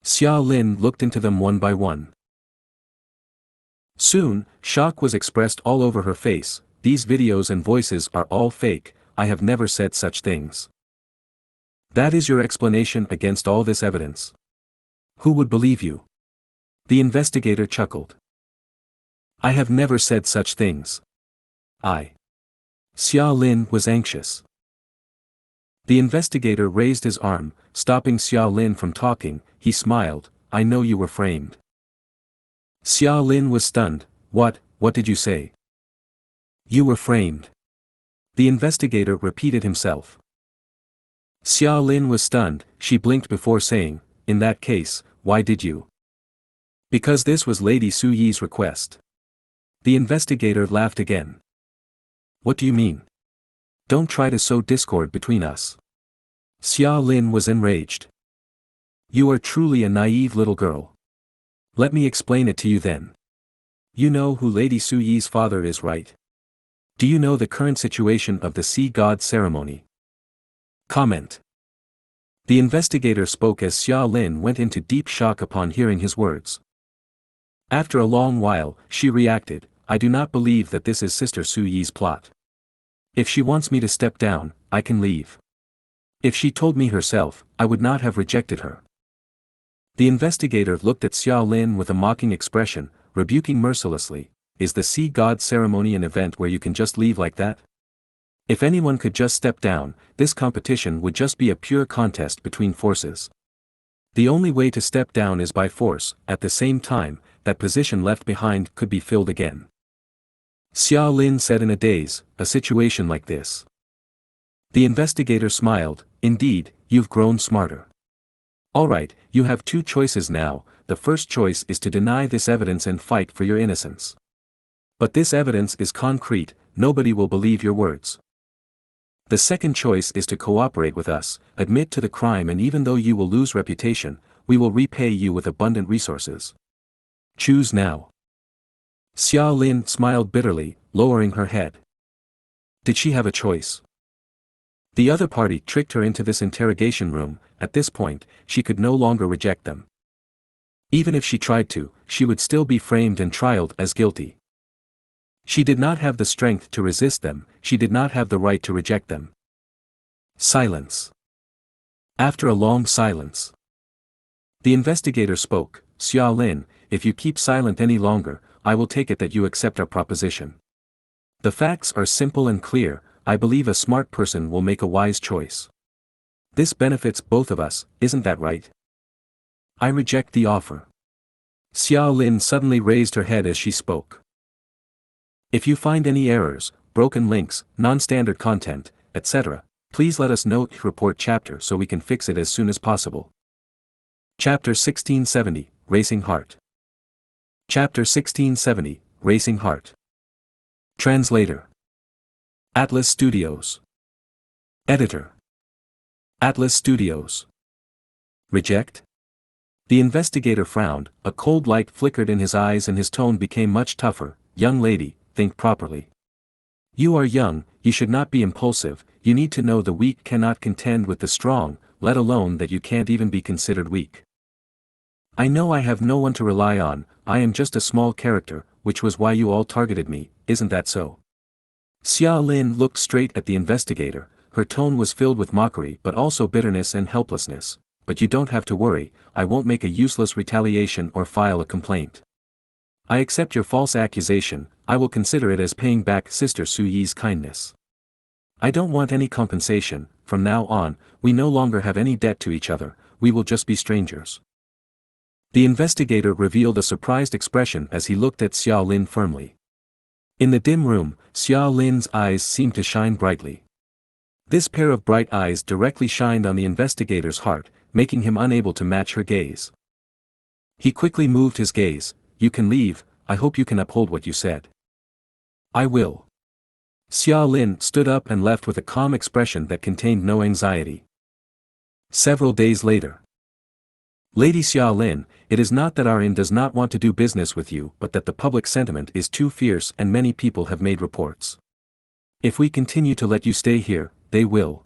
Xia Lin looked into them one by one. Soon, shock was expressed all over her face. These videos and voices are all fake. I have never said such things. That is your explanation against all this evidence. Who would believe you? The investigator chuckled. I have never said such things. Xia Lin was anxious. The investigator raised his arm, stopping Xia Lin from talking. He smiled. I know you were framed. Xia Lin was stunned. What did you say? You were framed. The investigator repeated himself. Xia Lin was stunned. She blinked before saying, in that case, why did you? Because this was Lady Su-yi's request. The investigator laughed again. What do you mean? Don't try to sow discord between us. Xia Lin was enraged. You are truly a naive little girl. Let me explain it to you then. You know who Lady Su-yi's father is, right? Do you know the current situation of the Sea God ceremony? Comment. The investigator spoke as Xia Lin went into deep shock upon hearing his words. After a long while, she reacted. I do not believe that this is Sister Su-yi's plot. If she wants me to step down, I can leave. If she told me herself, I would not have rejected her. The investigator looked at Xia Lin with a mocking expression, rebuking mercilessly. Is the Sea God ceremony an event where you can just leave like that? If anyone could just step down, this competition would just be a pure contest between forces. The only way to step down is by force. At the same time, that position left behind could be filled again. Xia Lin said in a daze, a situation like this. The investigator smiled. Indeed, you've grown smarter. Alright, you have two choices now. The first choice is to deny this evidence and fight for your innocence. But this evidence is concrete, nobody will believe your words. The second choice is to cooperate with us, admit to the crime, and even though you will lose reputation, we will repay you with abundant resources. Choose now. Xia Lin smiled bitterly, lowering her head. Did she have a choice? The other party tricked her into this interrogation room. At this point, she could no longer reject them. Even if she tried to, she would still be framed and trialed as guilty. She did not have the strength to resist them, she did not have the right to reject them. Silence. After a long silence, the investigator spoke. Xia Lin, if you keep silent any longer, I will take it that you accept our proposition. The facts are simple and clear. I believe a smart person will make a wise choice. This benefits both of us, isn't that right? I reject the offer. Xia Lin suddenly raised her head as she spoke. If you find any errors, broken links, non-standard content, etc., please let us know. Report chapter so we can fix it as soon as possible. Chapter 1670, Racing Heart. Chapter 1670, Racing Heart. Translator. Atlas Studios. Editor. Atlas Studios. Reject? The investigator frowned, a cold light flickered in his eyes and his tone became much tougher. Young lady, think properly. You are young, you should not be impulsive, you need to know the weak cannot contend with the strong, let alone that you can't even be considered weak. I know I have no one to rely on, I am just a small character, which was why you all targeted me, isn't that so? Xia Lin looked straight at the investigator, her tone was filled with mockery but also bitterness and helplessness. But you don't have to worry, I won't make a useless retaliation or file a complaint. I accept your false accusation, I will consider it as paying back Sister Su Yi's kindness. I don't want any compensation, from now on, we no longer have any debt to each other, we will just be strangers. The investigator revealed a surprised expression as he looked at Xia Lin firmly. In the dim room, Xia Lin's eyes seemed to shine brightly. This pair of bright eyes directly shined on the investigator's heart, making him unable to match her gaze. He quickly moved his gaze. You can leave, I hope you can uphold what you said. I will. Xia Lin stood up and left with a calm expression that contained no anxiety. Several days later. Lady Xia Lin, it is not that our inn does not want to do business with you but that the public sentiment is too fierce and many people have made reports. If we continue to let you stay here, they will.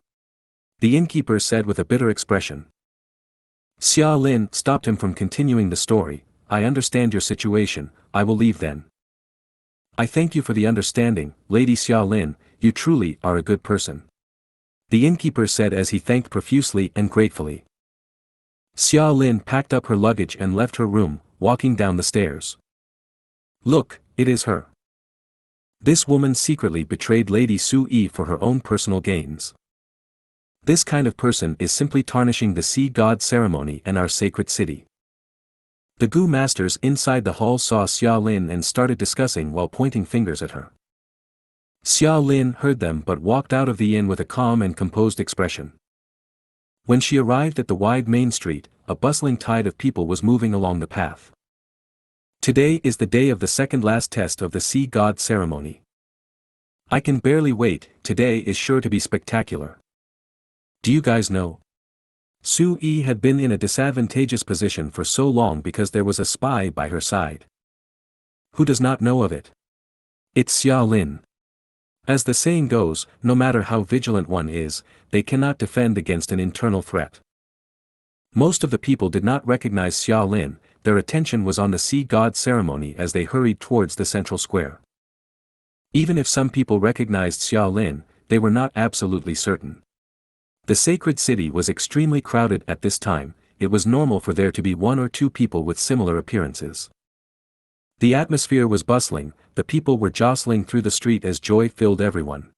The innkeeper said with a bitter expression. Xia Lin stopped him from continuing the story. I understand your situation, I will leave then. I thank you for the understanding, Lady Xia Lin, you truly are a good person. The innkeeper said as he thanked profusely and gratefully. Xia Lin packed up her luggage and left her room, walking down the stairs. Look, it is her. This woman secretly betrayed Lady Su Yi for her own personal gains. This kind of person is simply tarnishing the sea god ceremony and our sacred city. The Gu masters inside the hall saw Xia Lin and started discussing while pointing fingers at her. Xia Lin heard them but walked out of the inn with a calm and composed expression. When she arrived at the wide main street, a bustling tide of people was moving along the path. Today is the day of the second last test of the sea god ceremony. I can barely wait, today is sure to be spectacular. Do you guys know? Su Yi had been in a disadvantageous position for so long because there was a spy by her side. Who does not know of it? It's Xia Lin. As the saying goes, no matter how vigilant one is, they cannot defend against an internal threat. Most of the people did not recognize Xia Lin, their attention was on the sea god ceremony as they hurried towards the central square. Even if some people recognized Xia Lin, they were not absolutely certain. The sacred city was extremely crowded at this time, it was normal for there to be one or two people with similar appearances. The atmosphere was bustling, the people were jostling through the street as joy filled everyone.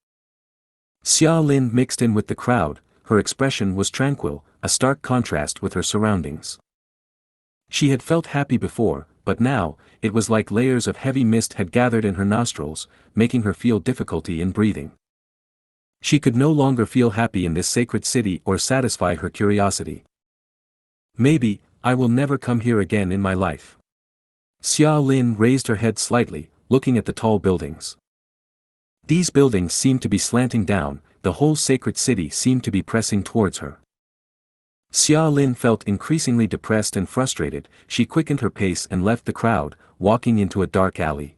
Xia Lin mixed in with the crowd, her expression was tranquil, a stark contrast with her surroundings. She had felt happy before, but now, it was like layers of heavy mist had gathered in her nostrils, making her feel difficulty in breathing. She could no longer feel happy in this sacred city or satisfy her curiosity. Maybe, I will never come here again in my life. Xia Lin raised her head slightly, looking at the tall buildings. These buildings seemed to be slanting down, the whole sacred city seemed to be pressing towards her. Xia Lin felt increasingly depressed and frustrated, she quickened her pace and left the crowd, walking into a dark alley.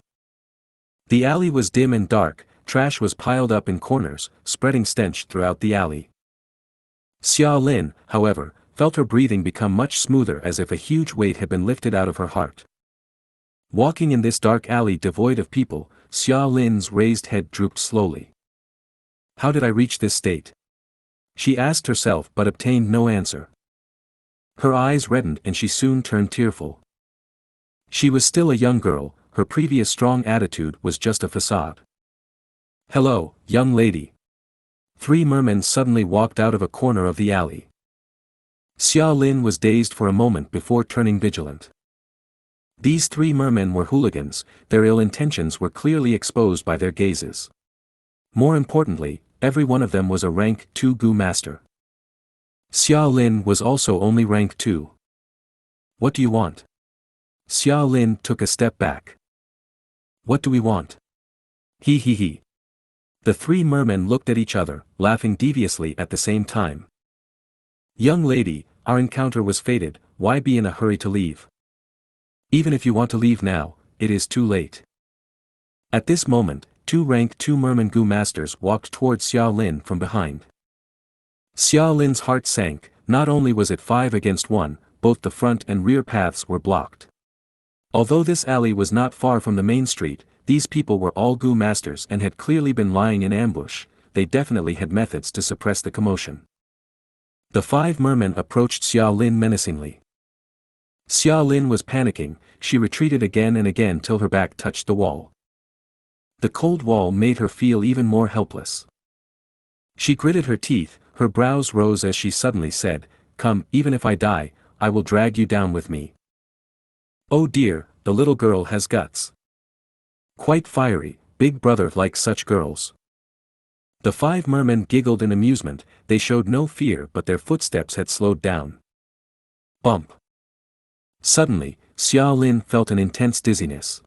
The alley was dim and dark, trash was piled up in corners, spreading stench throughout the alley. Xia Lin, however, felt her breathing become much smoother as if a huge weight had been lifted out of her heart. Walking in this dark alley devoid of people, Xia Lin's raised head drooped slowly. How did I reach this state? She asked herself but obtained no answer. Her eyes reddened and she soon turned tearful. She was still a young girl, her previous strong attitude was just a facade. Hello, young lady. 3 mermen suddenly walked out of a corner of the alley. Xia Lin was dazed for a moment before turning vigilant. These 3 mermen were hooligans, their ill intentions were clearly exposed by their gazes. More importantly, every one of them was a rank 2 Gu master. Xia Lin was also only rank 2. What do you want? Xia Lin took a step back. What do we want? He he he. The 3 mermen looked at each other, laughing deviously at the same time. Young lady, our encounter was fated, why be in a hurry to leave? Even if you want to leave now, it is too late. At this moment, 2 rank 2 merman Gu masters walked towards Xia Lin from behind. Xia Lin's heart sank, not only was it 5 against 1, both the front and rear paths were blocked. Although this alley was not far from the main street, these people were all Gu masters and had clearly been lying in ambush. They definitely had methods to suppress the commotion. The 5 mermen approached Xiao Lin menacingly. Xiao Lin was panicking. She retreated again and again till her back touched the wall. The cold wall made her feel even more helpless. She gritted her teeth, her brows rose as she suddenly said, "Come, even if I die, I will drag you down with me." Oh dear, the little girl has guts. Quite fiery, big brother likes such girls. The 5 mermen giggled in amusement. They showed no fear, but their footsteps had slowed down. Bump. Suddenly, Xiao Lin felt an intense dizziness.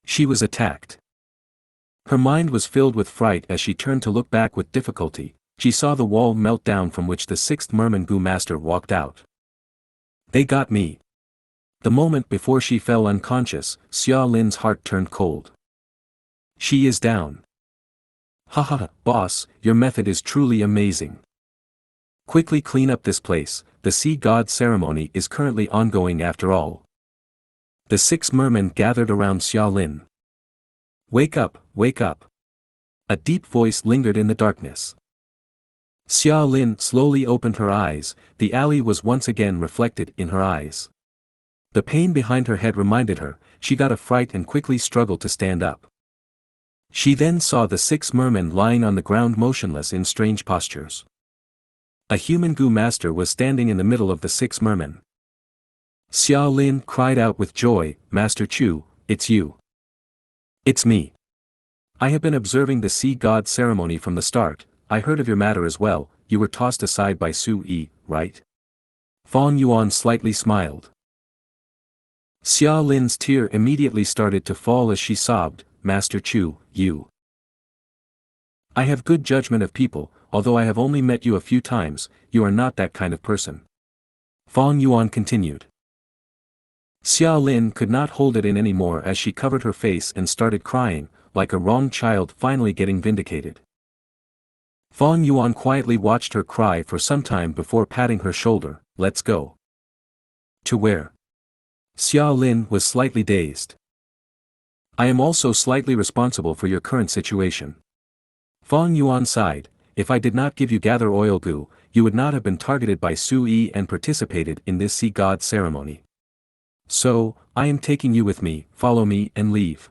She was attacked. Her mind was filled with fright as she turned to look back with difficulty. She saw the wall melt down from which the 6th merman Gu master walked out. They got me. The moment before she fell unconscious, Xiao Lin's heart turned cold. She is down. Haha, boss, your method is truly amazing. Quickly clean up this place, the sea god ceremony is currently ongoing after all. The 6 mermen gathered around Xiao Lin. Wake up, wake up. A deep voice lingered in the darkness. Xiao Lin slowly opened her eyes. The alley was once again reflected in her eyes. The pain behind her head reminded her. She got a fright and quickly struggled to stand up. She then saw the 6 mermen lying on the ground motionless in strange postures. A human Gu master was standing in the middle of the 6 mermen. Xiao Lin cried out with joy, "Master Chu, it's you. It's me. I have been observing the sea god ceremony from the start. I heard of your matter as well. You were tossed aside by Su Yi, right?" Fang Yuan slightly smiled. Xiao Lin's tear immediately started to fall as she sobbed, "Master Chu, you. I have good judgment of people, although I have only met you a few times, you are not that kind of person." Fang Yuan continued. Xiao Lin could not hold it in anymore as she covered her face and started crying, like a wronged child finally getting vindicated. Fang Yuan quietly watched her cry for some time before patting her shoulder. "Let's go." "To where?" Xiao Lin was slightly dazed. "I am also slightly responsible for your current situation." Fang Yuan sighed. "If I did not give you gather oil Gu, you would not have been targeted by Su Yi and participated in this sea god ceremony. So, I am taking you with me, follow me and leave."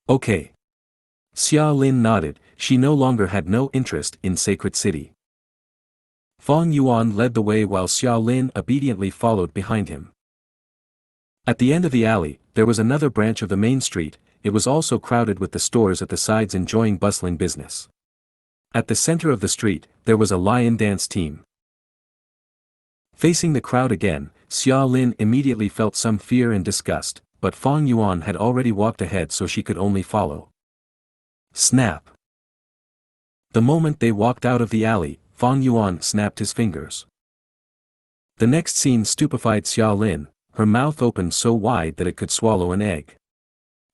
"Okay." Xiao Lin nodded. She no longer had no interest in Sacred City. Fang Yuan led the way while Xiao Lin obediently followed behind him. At the end of the alley, there was another branch of the main street. It was also crowded with the stores at the sides enjoying bustling business. At the center of the street, there was a lion dance team. Facing the crowd again, Xiao Lin immediately felt some fear and disgust, but Fang Yuan had already walked ahead so she could only follow. Snap! The moment they walked out of the alley, Fang Yuan snapped his fingers. The next scene stupefied Xiao Lin. Her mouth opened so wide that it could swallow an egg.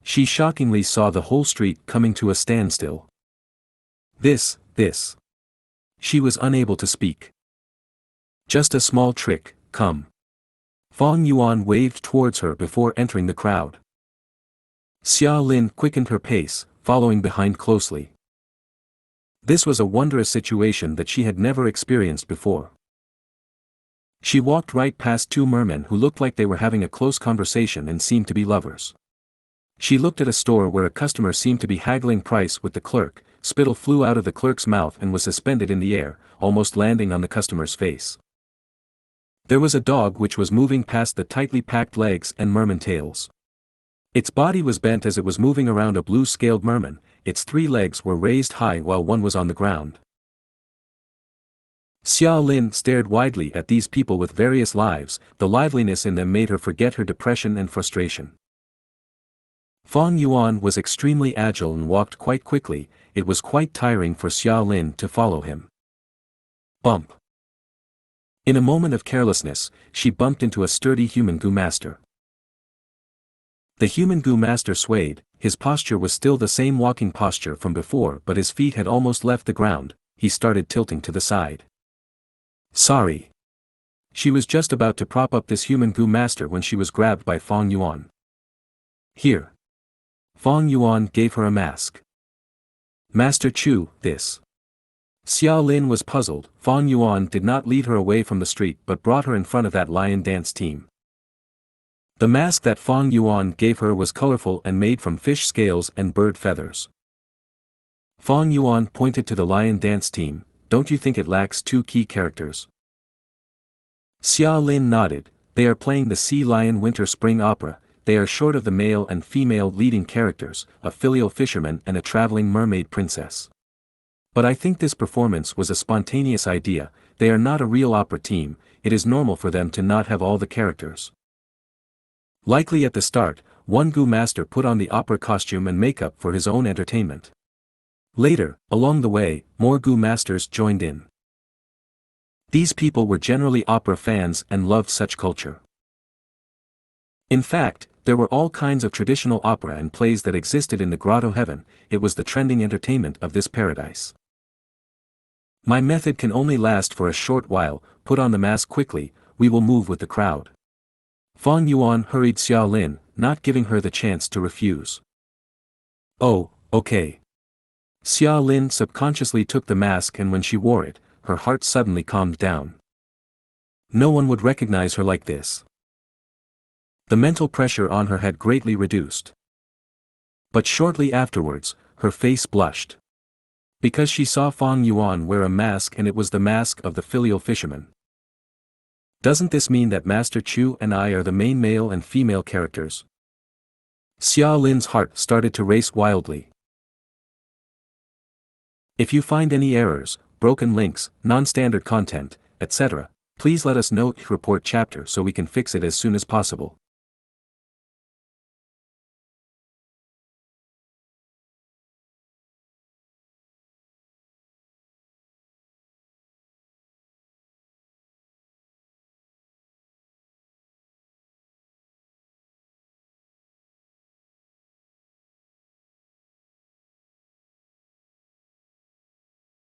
She shockingly saw the whole street coming to a standstill. This. She was unable to speak. "Just a small trick, come." Fang Yuan waved towards her before entering the crowd. Xiao Lin quickened her pace, following behind closely. This was a wondrous situation that she had never experienced before. She walked right past 2 mermen who looked like they were having a close conversation and seemed to be lovers. She looked at a store where a customer seemed to be haggling price with the clerk. Spittle flew out of the clerk's mouth and was suspended in the air, almost landing on the customer's face. There was a dog which was moving past the tightly packed legs and merman tails. Its body was bent as it was moving around a blue-scaled merman. Its 3 legs were raised high while one was on the ground. Xiao Lin stared widely at these people with various lives. The liveliness in them made her forget her depression and frustration. Fang Yuan was extremely agile and walked quite quickly. It was quite tiring for Xiao Lin to follow him. Bump. In a moment of carelessness, she bumped into a sturdy human Gu master. The human Gu master swayed. His posture was still the same walking posture from before, but his feet had almost left the ground. He started tilting to the side. "Sorry." She was just about to prop up this human Gu master when she was grabbed by Fong Yuan. Here. Fong Yuan gave her a mask. Master Chu, this. Xia Lin was puzzled. Fong Yuan did not lead her away from the street but brought her in front of that lion dance team. The mask that Fong Yuan gave her was colorful and made from fish scales and bird feathers. Fong Yuan pointed to the lion dance team. Don't you think it lacks two key characters? Xia Lin nodded. They are playing the Sea Lion Winter Spring Opera. They are short of the male and female leading characters, a filial fisherman and a traveling mermaid princess. But I think this performance was a spontaneous idea. They are not a real opera team. It is normal for them to not have all the characters. Likely at the start, one Gu master put on the opera costume and makeup for his own entertainment. Later, along the way, more Gu masters joined in. These people were generally opera fans and loved such culture. In fact, there were all kinds of traditional opera and plays that existed in the Grotto Heaven. It was the trending entertainment of this paradise. My method can only last for a short while. Put on the mask quickly, we will move with the crowd. Fong Yuan hurried Xia Lin, not giving her the chance to refuse. Oh, okay. Xia Lin subconsciously took the mask, and when she wore it, her heart suddenly calmed down. No one would recognize her like this. The mental pressure on her had greatly reduced. But shortly afterwards, her face blushed. Because she saw Fong Yuan wear a mask, and it was the mask of the filial fisherman. Doesn't this mean that Master Chu and I are the main male and female characters? Xia Lin's heart started to race wildly. If you find any errors, broken links, non-standard content, etc., please let us know. Report chapter so we can fix it as soon as possible.